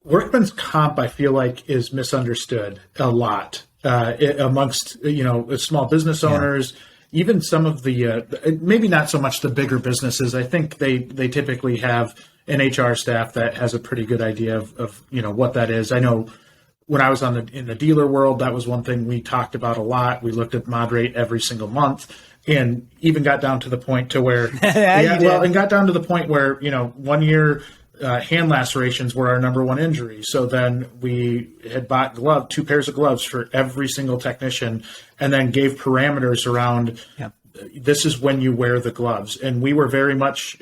Workman's comp, I feel like, is misunderstood a lot amongst small business owners, even some of the maybe not so much the bigger businesses. I think they typically have an HR staff that has a pretty good idea of what that is. I know when I was in the dealer world, that was one thing we talked about a lot. We looked at mod rate every single month, and even got down to the point to where got down to the point where 1 year hand lacerations were our number one injury. So then we had bought 2 pairs of gloves for every single technician, and then gave parameters around. Yep. This is when you wear the gloves, and we were very much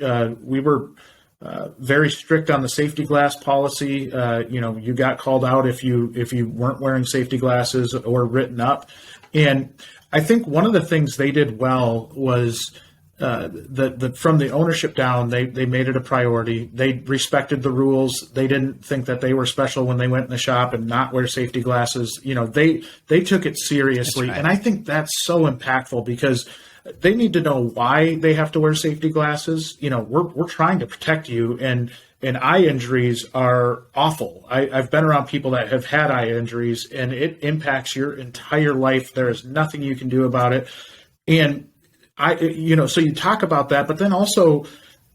very strict on the safety glass policy. You got called out if you weren't wearing safety glasses or written up. And I think one of the things they did well was from the ownership down, they made it a priority. They respected the rules. They didn't think that they were special when they went in the shop and not wear safety glasses. They took it seriously. That's right. And I think that's so impactful because they need to know why they have to wear safety glasses. We're trying to protect you, and eye injuries are awful. I've been around people that have had eye injuries, and it impacts your entire life. There is nothing you can do about it. And so you talk about that, but then also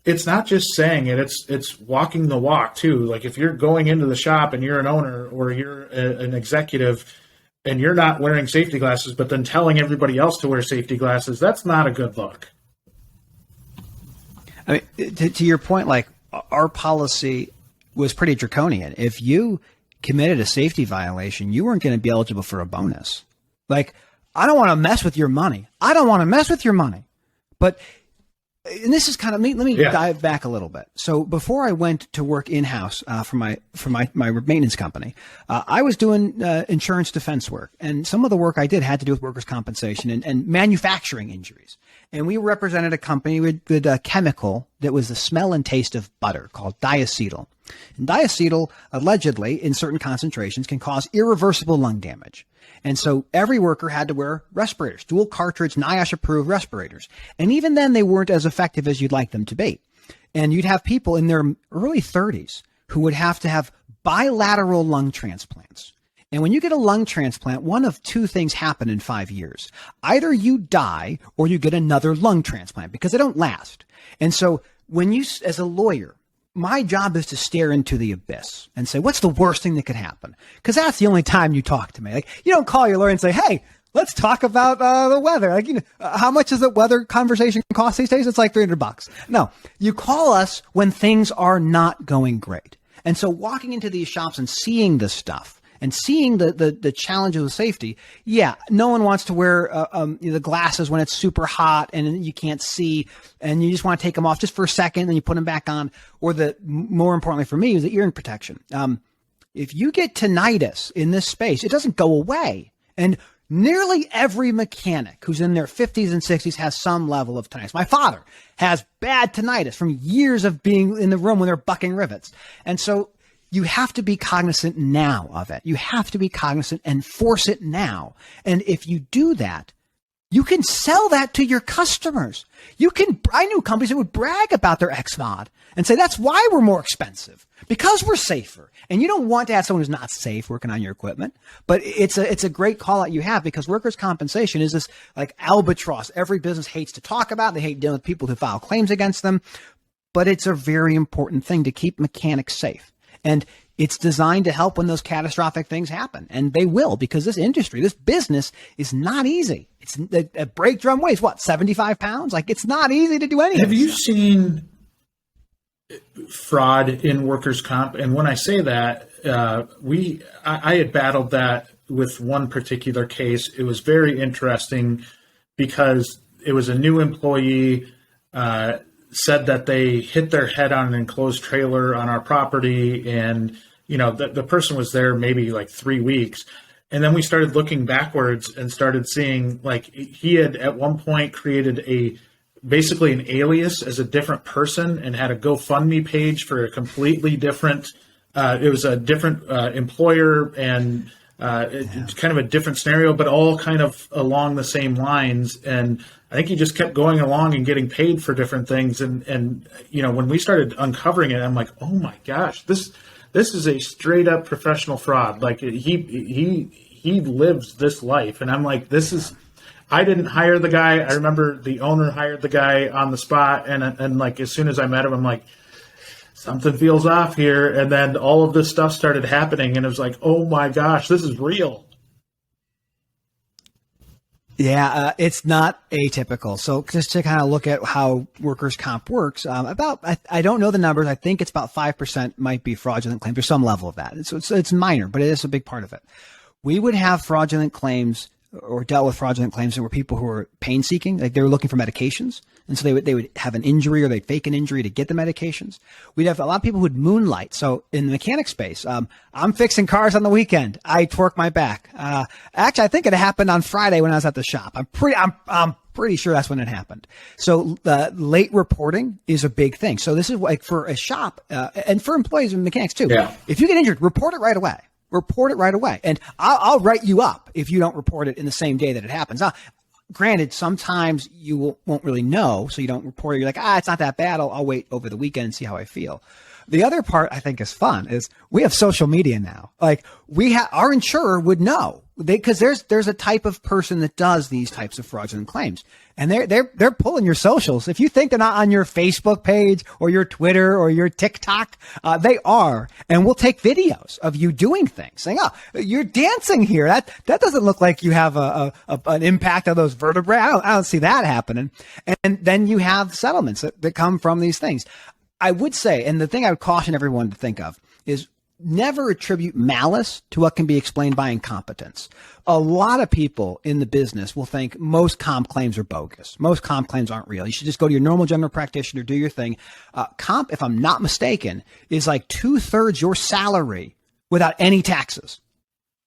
it's not just saying it, it's walking the walk too. Like if you're going into the shop and you're an owner or you're an executive and you're not wearing safety glasses, but then telling everybody else to wear safety glasses, that's not a good look. I mean, to your point, like our policy was pretty draconian. If you committed a safety violation, you weren't going to be eligible for a bonus. Like, I don't want to mess with your money. But, and this is kind of, let me dive back a little bit. So before I went to work in-house for my maintenance company, I was doing insurance defense work. And some of the work I did had to do with workers' compensation and manufacturing injuries. And we represented a company with a chemical that was the smell and taste of butter called diacetyl. And diacetyl, allegedly, in certain concentrations, can cause irreversible lung damage. And so every worker had to wear respirators, dual cartridge, NIOSH-approved respirators. And even then, they weren't as effective as you'd like them to be. And you'd have people in their early 30s who would have to have bilateral lung transplants. And when you get a lung transplant, one of two things happen in 5 years. Either you die or you get another lung transplant because they don't last. And so when you, as a lawyer, my job is to stare into the abyss and say, what's the worst thing that could happen? Because that's the only time you talk to me. Like, you don't call your lawyer and say, hey, let's talk about the weather. Like, how much does the weather conversation cost these days? It's like $300. No, you call us when things are not going great. And so walking into these shops and seeing this stuff and seeing the challenges of safety, no one wants to wear the glasses when it's super hot and you can't see and you just want to take them off just for a second and you put them back on. Or more importantly for me is the earring protection. If you get tinnitus in this space, it doesn't go away. And nearly every mechanic who's in their 50s and 60s has some level of tinnitus. My father has bad tinnitus from years of being in the room when they're bucking rivets. And so you have to be cognizant now of it. You have to be cognizant and force it now. And if you do that, you can sell that to your customers. I knew companies that would brag about their X-Mod and say, that's why we're more expensive, because we're safer. And you don't want to have someone who's not safe working on your equipment, but it's a great call out you have, because workers' compensation is this like albatross every business hates to talk about. They hate dealing with people who file claims against them, but it's a very important thing to keep mechanics safe. And it's designed to help when those catastrophic things happen. And they will, because this industry, this business is not easy. It's a brake drum weighs, 75 pounds? Like, it's not easy to do anything. Have you seen fraud in workers' comp? And when I say that, I had battled that with one particular case. It was very interesting because it was a new employee, said that they hit their head on an enclosed trailer on our property. And, the person was there maybe like 3 weeks. And then we started looking backwards and started seeing like he had at one point created basically an alias as a different person and had a GoFundMe page for a completely different, it was a different employer and it's kind of a different scenario, but all kind of along the same lines. And I think he just kept going along and getting paid for different things. And when we started uncovering it, I'm like, oh my gosh, this is a straight up professional fraud. Like he lives this life. And I'm like, I didn't hire the guy. I remember the owner hired the guy on the spot. And like, as soon as I met him, I'm like, something feels off here. And then all of this stuff started happening. And it was like, oh my gosh, this is real. Yeah, it's not atypical. So just to kind of look at how workers' comp works, I don't know the numbers. I think it's about 5% might be fraudulent claims. There's some level of that. So it's minor, but it is a big part of it. We would have fraudulent claims or dealt with fraudulent claims that were people who were pain seeking, like they were looking for medications. And so they would have an injury or they'd fake an injury to get the medications. We'd have a lot of people who'd moonlight. So in the mechanic space, I'm fixing cars on the weekend. I twerk my back. Actually, I think it happened on Friday when I was at the shop. I'm pretty sure that's when it happened. So late reporting is a big thing. So this is like for a shop and for employees and mechanics too. Yeah. If you get injured, report it right away. Report it right away. And I'll write you up if you don't report it in the same day that it happens. Now, granted, sometimes you won't really know, so you don't report it. You're like, it's not that bad. I'll wait over the weekend and see how I feel. The other part I think is fun is we have social media now. Like our insurer would know because there's a type of person that does these types of fraudulent claims, and they're pulling your socials. If you think they're not on your Facebook page or your Twitter or your TikTok, they are, and we'll take videos of you doing things, saying, "Oh, you're dancing here. That doesn't look like you have an impact on those vertebrae. I don't see that happening." And then you have settlements that come from these things. I would say, and the thing I would caution everyone to think of is never attribute malice to what can be explained by incompetence. A lot of people in the business will think most comp claims are bogus. Most comp claims aren't real. You should just go to your normal general practitioner, do your thing. Comp, if I'm not mistaken, is like 2/3 your salary without any taxes.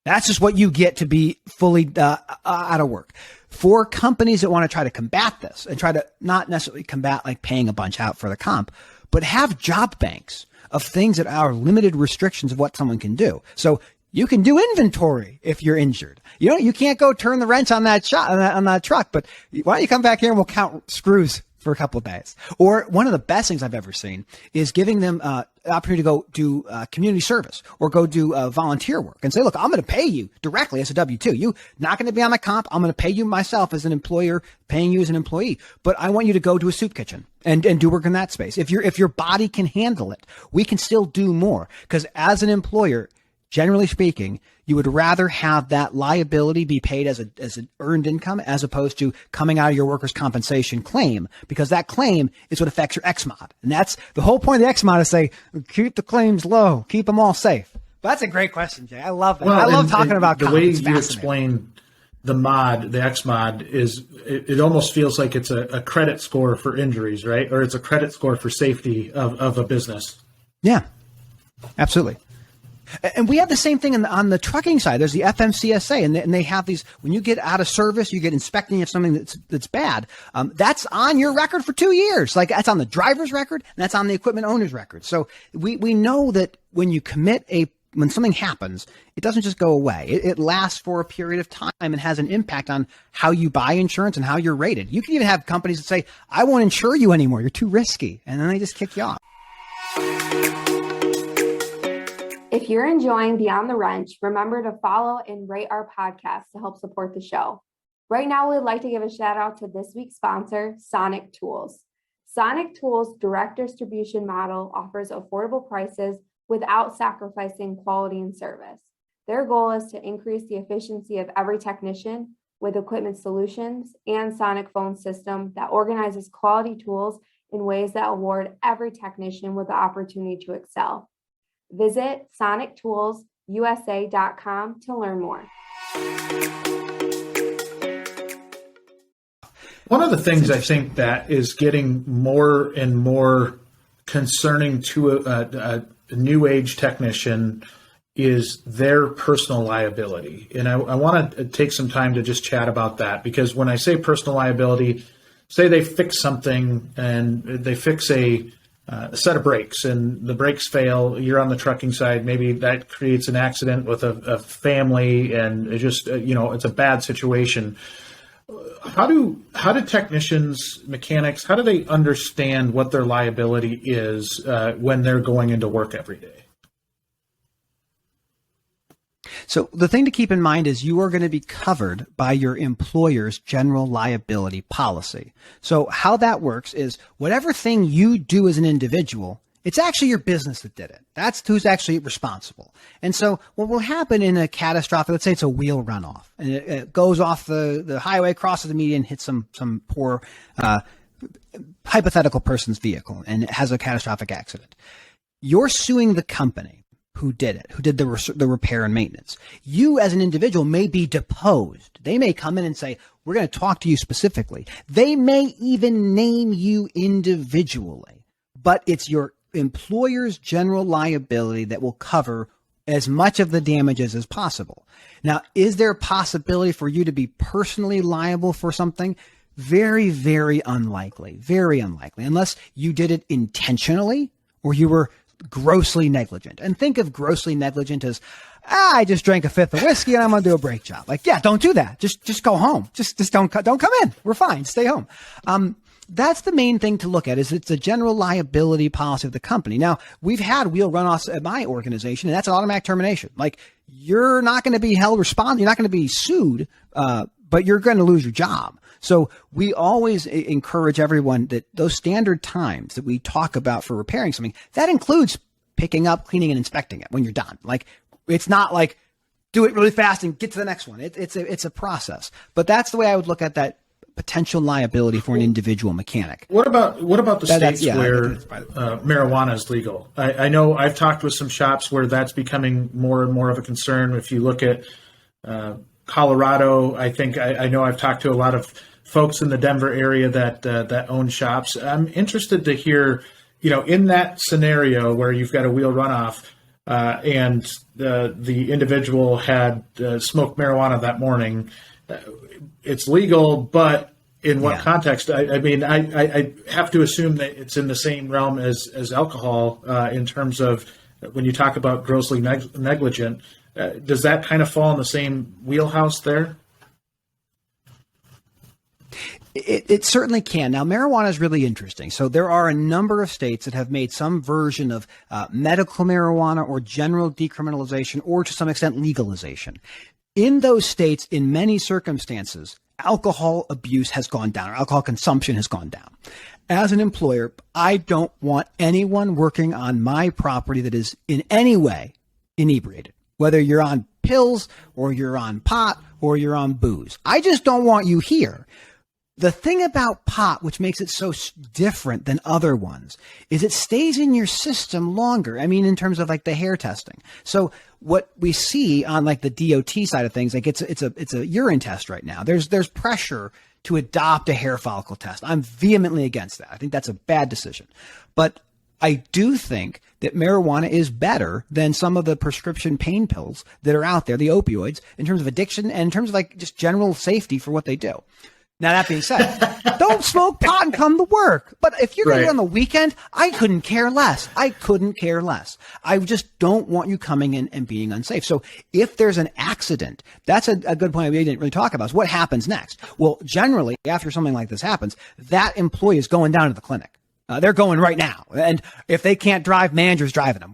That's just what you get to be fully out of work. For companies that want to try to combat this and try to not necessarily combat like paying a bunch out for the comp, but have job banks of things that are limited restrictions of what someone can do. So you can do inventory if you're injured. You can't go turn the wrench on that on that truck, but why don't you come back here and we'll count screws for a couple of days. Or one of the best things I've ever seen is giving them the opportunity to go do community service or go do volunteer work and say, look, I'm going to pay you directly as a W-2. You're not going to be on my comp. I'm going to pay you myself as an employer, paying you as an employee. But I want you to go to a soup kitchen and do work in that space. If your body can handle it, we can still do more. Because as an employer, generally speaking, you would rather have that liability be paid as an earned income as opposed to coming out of your workers' compensation claim, because that claim is what affects your XMOD. And that's the whole point of the XMOD is say, keep the claims low, keep them all safe. But that's a great question, Jay. I love that. Well, I love talking about the way you explain the mod, the XMOD is it almost feels like it's a credit score for injuries, right? Or it's a credit score for safety of a business. Yeah, absolutely. And we have the same thing on the trucking side. There's the FMCSA, and they have these, when you get out of service, you get inspecting of something that's bad. That's on your record for 2 years. Like that's on the driver's record, and that's on the equipment owner's record. So we know that when you when something happens, it doesn't just go away. It lasts for a period of time and has an impact on how you buy insurance and how you're rated. You can even have companies that say, I won't insure you anymore. You're too risky. And then they just kick you off. If you're enjoying Beyond the Wrench, remember to follow and rate our podcast to help support the show. Right now, we'd like to give a shout out to this week's sponsor, Sonic Tools. Sonic Tools' direct distribution model offers affordable prices without sacrificing quality and service. Their goal is to increase the efficiency of every technician with equipment solutions and Sonic phone system that organizes quality tools in ways that award every technician with the opportunity to excel. Visit sonictoolsusa.com to learn more. One of the things I think that is getting more and more concerning to a new age technician is their personal liability. And I want to take some time to just chat about that, because when I say personal liability, say they fix something and they fix a set of brakes and the brakes fail, you're on the trucking side, maybe that creates an accident with a family, and it just, it's a bad situation. How do technicians, mechanics, how do they understand what their liability is when they're going into work every day? So the thing to keep in mind is you are going to be covered by your employer's general liability policy. So how that works is whatever thing you do as an individual, it's actually your business that did it. That's who's actually responsible. And so what will happen in a catastrophic, let's say it's a wheel runoff, and it goes off the highway, crosses the median, hits some poor hypothetical person's vehicle, and it has a catastrophic accident. You're suing the company who did it, who did the repair and maintenance. You as an individual may be deposed. They may come in and say, we're going to talk to you specifically. They may even name you individually, but it's your employer's general liability that will cover as much of the damages as possible. Now, is there a possibility for you to be personally liable for something? Very, very unlikely, unless you did it intentionally or you were grossly negligent. And think of grossly negligent as, I just drank a fifth of whiskey and I'm going to do a brake job. Like, yeah, don't do that. Just go home. Just don't come in. We're fine. Stay home. That's the main thing to look at, is it's a general liability policy of the company. Now, we've had wheel runoffs at my organization, and that's an automatic termination. Like, you're not going to be held responsible. You're not going to be sued, but you're going to lose your job. So we always encourage everyone that those standard times that we talk about for repairing something, that includes picking up, cleaning, and inspecting it when you're done. Like, it's not like do it really fast and get to the next one. It's a process. But that's the way I would look at that potential liability for an individual mechanic. What about the states where marijuana is legal? I know I've talked with some shops where that's becoming more and more of a concern. If you look at Colorado, I know I've talked to a lot of folks in the Denver area that own shops. I'm interested to hear, in that scenario where you've got a wheel runoff and the individual had smoked marijuana that morning. It's legal, but in what context? I have to assume that it's in the same realm as alcohol in terms of when you talk about grossly negligent. Does that kind of fall in the same wheelhouse there? It certainly can. Now, marijuana is really interesting. So there are a number of states that have made some version of medical marijuana or general decriminalization, or to some extent legalization. In those states, in many circumstances, alcohol abuse has gone down, or alcohol consumption has gone down. As an employer, I don't want anyone working on my property that is in any way inebriated, whether you're on pills or you're on pot or you're on booze. I just don't want you here. The thing about pot, which makes it so different than other ones, is it stays in your system longer. I mean, in terms of like the hair testing. So what we see on like the DOT side of things, like it's a urine test right now. There's pressure to adopt a hair follicle test. I'm vehemently against that. I think that's a bad decision. But I do think that marijuana is better than some of the prescription pain pills that are out there, the opioids, in terms of addiction and in terms of like just general safety for what they do. Now, that being said, don't smoke pot and come to work. But if you're going to be on the weekend, I couldn't care less. I just don't want you coming in and being unsafe. So if there's an accident, that's a good point we didn't really talk about, is what happens next. Well, generally, after something like this happens, that employee is going down to the clinic. They're going right now. And if they can't drive, manager's driving them.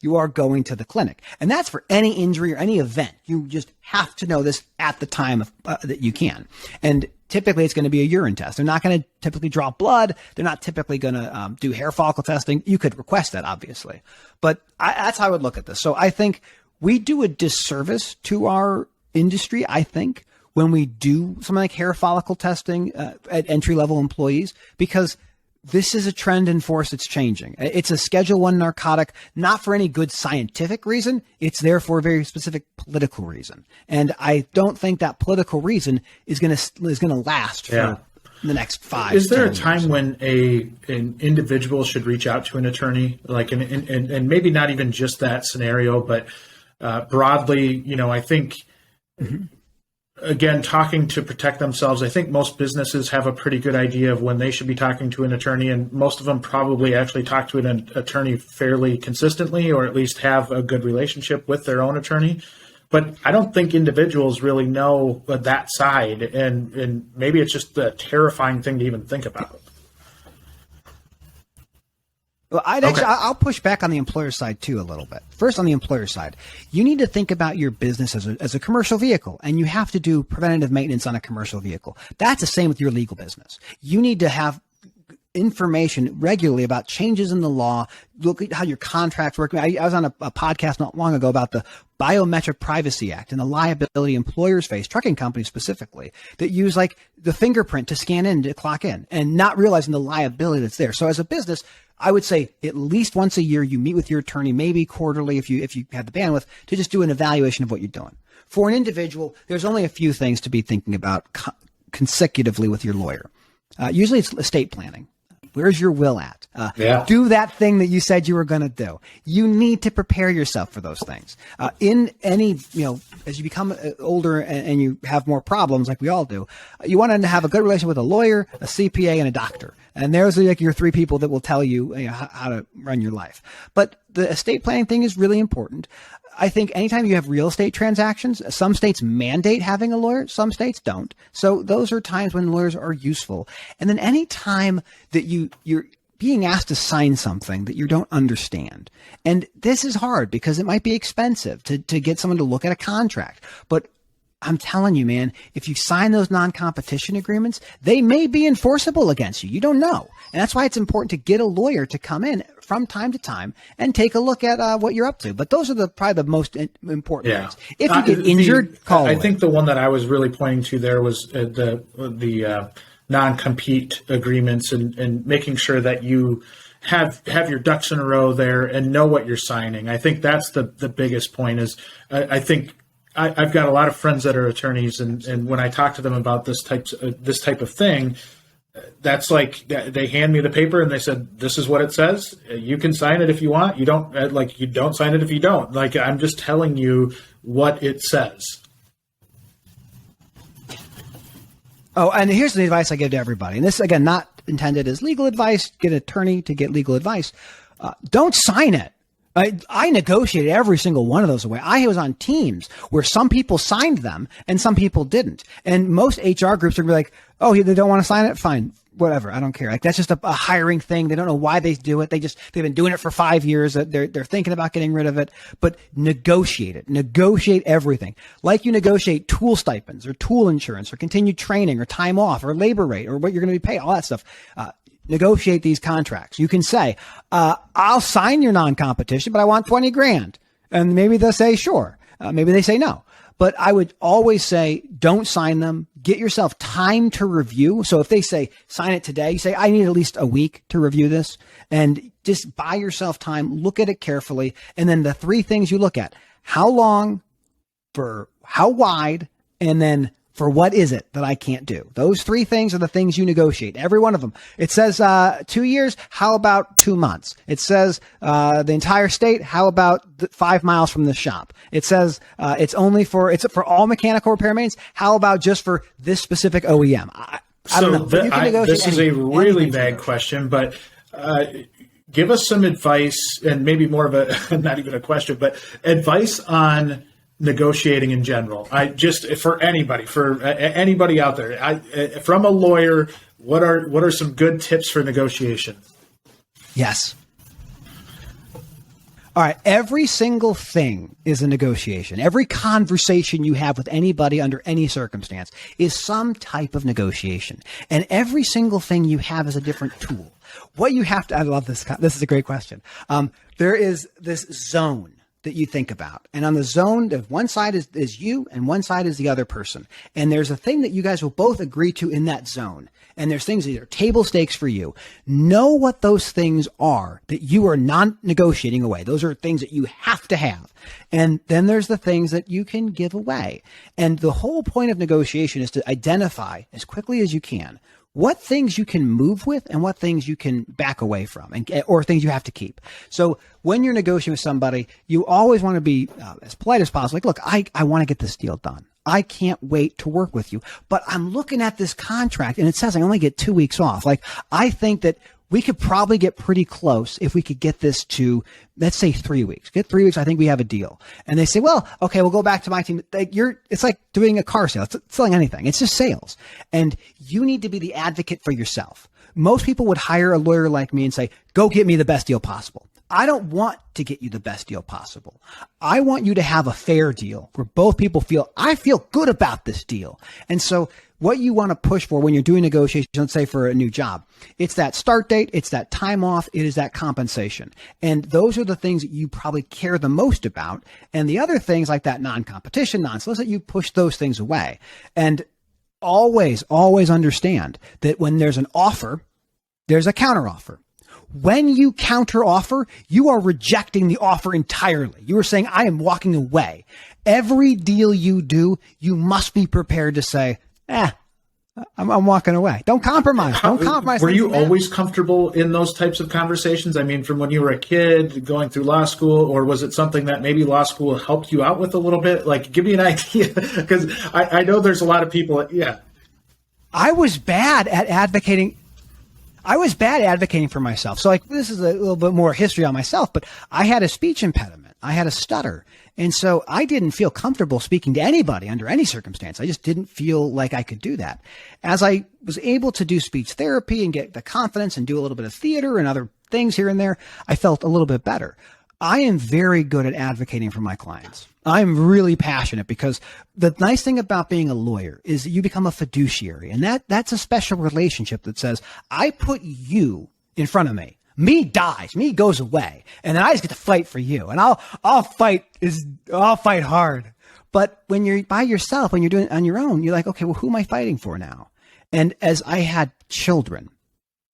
You are going to the clinic. And that's for any injury or any event. You just have to know this at the time that you can. And typically it's going to be a urine test. They're not going to typically draw blood. They're not typically going to do hair follicle testing. You could request that, obviously. But that's how I would look at this. So I think we do a disservice to our industry, I think, when we do something like hair follicle testing at entry-level employees, because this is a trend in force that's changing. It's a Schedule I narcotic, not for any good scientific reason. It's there for a very specific political reason. And I don't think that political reason is going to last for the next 5 Is there a 10 time years. when an individual should reach out to an attorney, like, and maybe not even just that scenario, but broadly, I think, again, talking to protect themselves, I think most businesses have a pretty good idea of when they should be talking to an attorney, and most of them probably actually talk to an attorney fairly consistently, or at least have a good relationship with their own attorney. But I don't think individuals really know that side, and maybe it's just a terrifying thing to even think about. Well, I'll push back on the employer side too a little bit. First, on the employer side, you need to think about your business as a commercial vehicle, and you have to do preventative maintenance on a commercial vehicle. That's the same with your legal business. You need to have information regularly about changes in the law. Look at how your contracts work. I was on a podcast not long ago about the Biometric Privacy Act and the liability employers face, trucking companies specifically, that use like the fingerprint to scan in to clock in and not realizing the liability that's there. So as a business, I would say at least once a year, you meet with your attorney, maybe quarterly if you have the bandwidth, to just do an evaluation of what you're doing. For an individual, there's only a few things to be thinking about consecutively with your lawyer. Usually it's estate planning. Where's your will at? Do that thing that you said you were going to do. You need to prepare yourself for those things. In any, as you become older and you have more problems, like we all do, you want to have a good relationship with a lawyer, a CPA, and a doctor. And there's like your 3 people that will tell you, how to run your life. But the estate planning thing is really important. I think anytime you have real estate transactions, some states mandate having a lawyer, some states don't. So those are times when lawyers are useful. And then any time that you're being asked to sign something that you don't understand. And this is hard because it might be expensive to get someone to look at a contract. But I'm telling you, man, if you sign those non-competition agreements, they may be enforceable against you. You don't know. And that's why it's important to get a lawyer to come in from time to time and take a look at what you're up to. But those are probably the most important things. If you get injured, call I think the one that I was really pointing to there was the non-compete agreements and making sure that you have your ducks in a row there and know what you're signing. I think that's the biggest point is I think I've got a lot of friends that are attorneys, and when I talk to them about this type of thing, that's like they hand me the paper and they said, "This is what it says. You can sign it if you want. You don't you don't sign it if you don't." Like, I'm just telling you what it says. Oh, and here's the advice I give to everybody. And this, again, not intended as legal advice. Get an attorney to get legal advice. Don't sign it. I negotiated every single one of those away. I was on teams where some people signed them and some people didn't. And most HR groups are going to be like, oh, they don't want to sign it? Fine. Whatever. I don't care. Like, that's just a hiring thing. They don't know why they do it. They've been doing it for 5 years. They're thinking about getting rid of it, but negotiate it. Negotiate everything. Like you negotiate tool stipends or tool insurance or continued training or time off or labor rate or what you're going to be paid, all that stuff. Negotiate these contracts. You can say, I'll sign your non-competition, but I want 20 grand. And maybe they'll say, sure. Maybe they say no. But I would always say, don't sign them. Get yourself time to review. So if they say, sign it today, you say, I need at least a week to review this. And just buy yourself time, look at it carefully. And then the 3 things you look at: how long, for how wide, and then for what is it that I can't do? Those 3 things are the things you negotiate. Every one of them. It says 2 years. How about 2 months? It says the entire state. How about 5 miles from the shop? It says it's for all mechanical repair maintenance. How about just for this specific OEM? I don't know. This is a really vague question, but give us some advice, and maybe more of a not even a question, but advice on negotiating in general. For anybody out there, from a lawyer, what are some good tips for negotiation? Yes. All right. Every single thing is a negotiation. Every conversation you have with anybody under any circumstance is some type of negotiation. And every single thing you have is a different tool. What you have to, I love this. This is a great question. There is this zone that you think about. And on the zone, one side is you and one side is the other person. And there's a thing that you guys will both agree to in that zone. And there's things that are table stakes for you. Know what those things are that you are not negotiating away. Those are things that you have to have. And then there's the things that you can give away. And the whole point of negotiation is to identify as quickly as you can what things you can move with and what things you can back away from, or things you have to keep. So when you're negotiating with somebody, you always want to be as polite as possible. Like, look, I want to get this deal done. I can't wait to work with you, but I'm looking at this contract and it says I only get 2 weeks off. Like, I think that we could probably get pretty close if we could get this to, let's say 3 weeks. Get 3 weeks, I think we have a deal. And they say, well, okay, we'll go back to my team. It's like doing a car sale. It's selling anything. It's just sales. And you need to be the advocate for yourself. Most people would hire a lawyer like me and say, go get me the best deal possible. I don't want to get you the best deal possible. I want you to have a fair deal where both people feel, I feel good about this deal. And so what you want to push for when you're doing negotiations, let's say for a new job, it's that start date, it's that time off, it is that compensation. And those are the things that you probably care the most about. And the other things like that non-competition, non-solicit, you push those things away. And always understand that when there's an offer, there's a counteroffer. When you counter offer, you are rejecting the offer entirely. You are saying, I am walking away. Every deal you do, you must be prepared to say, I'm walking away. Don't compromise. Don't compromise. Were you always comfortable in those types of conversations? I mean, from when you were a kid going through law school, or was it something that maybe law school helped you out with a little bit? Like, give me an idea, because I know there's a lot of people. Yeah. I was bad at advocating for myself. So like, this is a little bit more history on myself, but I had a speech impediment. I had a stutter. And so I didn't feel comfortable speaking to anybody under any circumstance. I just didn't feel like I could do that. As I was able to do speech therapy and get the confidence and do a little bit of theater and other things here and there, I felt a little bit better. I am very good at advocating for my clients. I'm really passionate because the nice thing about being a lawyer is that you become a fiduciary, and that's a special relationship that says, I put you in front of me. Me dies, me goes away, and then I just get to fight for you, and I'll fight hard. But when you're by yourself, when you're doing it on your own, you're like, okay, well, who am I fighting for now? And as I had children,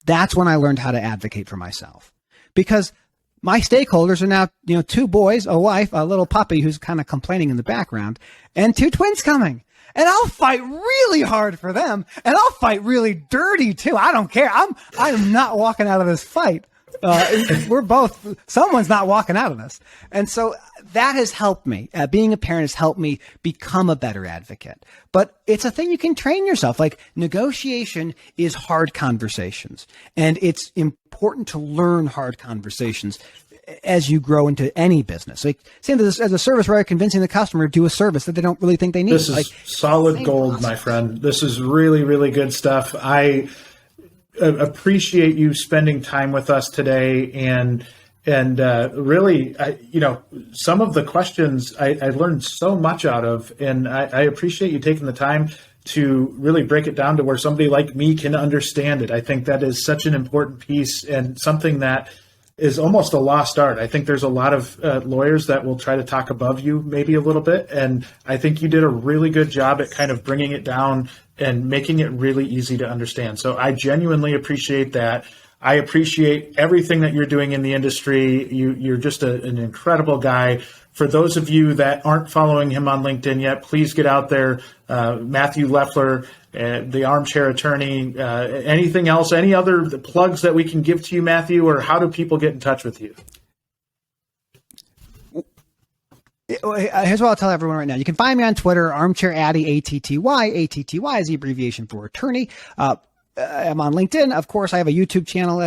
that's when I learned how to advocate for myself, because my stakeholders are now, 2 boys, a wife, a little puppy who's kind of complaining in the background, and 2 twins coming. And I'll fight really hard for them, and I'll fight really dirty too. I don't care. I'm not walking out of this fight. Someone's not walking out of this. And so that has helped me. Being a parent has helped me become a better advocate. But it's a thing you can train yourself. Like, negotiation is hard conversations, and it's important to learn hard conversations as you grow into any business. Like, same as a service where you're convincing the customer to do a service that they don't really think they need. This is solid gold, my friend. This is really, really good stuff. I appreciate you spending time with us today, and really, some of the questions I learned so much out of, and I appreciate you taking the time to really break it down to where somebody like me can understand it. I think that is such an important piece, and something that is almost a lost art. I think there's a lot of lawyers that will try to talk above you maybe a little bit, and I think you did a really good job at kind of bringing it down and making it really easy to understand. So I genuinely appreciate that. I appreciate everything that you're doing in the industry. You're just an incredible guy. For those of you that aren't following him on LinkedIn yet, please get out there. Matthew Leffler, the armchair attorney. Anything else? Any other plugs that we can give to you, Matthew, or how do people get in touch with you? Here's what I'll tell everyone right now. You can find me on Twitter, Armchair Addy, ATTY. ATTY is the abbreviation for attorney. I'm on LinkedIn. Of course, I have a YouTube channel.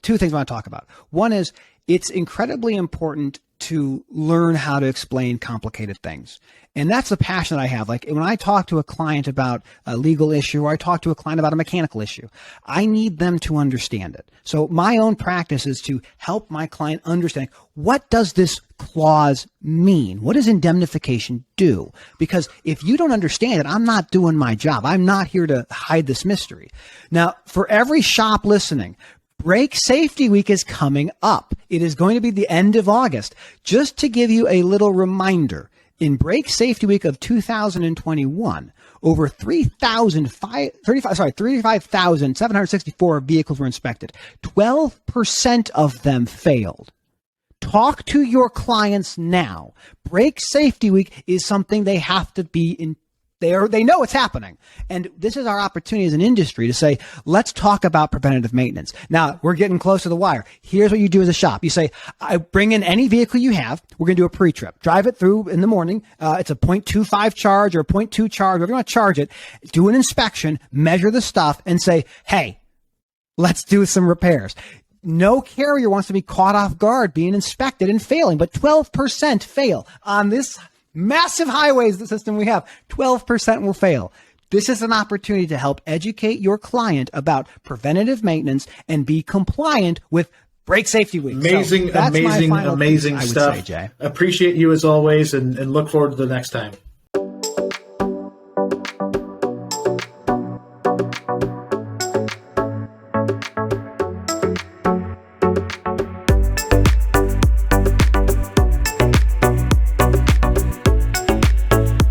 Two things I want to talk about. One is, it's incredibly important to learn how to explain complicated things. And that's the passion that I have. Like, when I talk to a client about a legal issue, or I talk to a client about a mechanical issue, I need them to understand it. So my own practice is to help my client understand, what does this clause mean? What does indemnification do? Because if you don't understand it, I'm not doing my job. I'm not here to hide this mystery. Now, for every shop listening, Brake Safety Week is coming up. It is going to be the end of August. Just to give you a little reminder, in Brake Safety Week of 2021, over 35,764 vehicles were inspected. 12% of them failed. Talk to your clients now. Brake Safety Week is something they have to be in. They know it's happening. And this is our opportunity as an industry to say, let's talk about preventative maintenance. Now, we're getting close to the wire. Here's what you do as a shop. You say, I bring in any vehicle you have. We're going to do a pre-trip. Drive it through in the morning. It's a 0.25 charge or a 0.2 charge. We're going to charge it. Do an inspection, measure the stuff, and say, hey, let's do some repairs. No carrier wants to be caught off guard being inspected and failing, but 12% fail on this massive highways the system we have. 12% will fail. This is an opportunity to help educate your client about preventative maintenance and be compliant with Brake Safety Week. Amazing stuff. Say, Jay. Appreciate you as always, and look forward to the next time.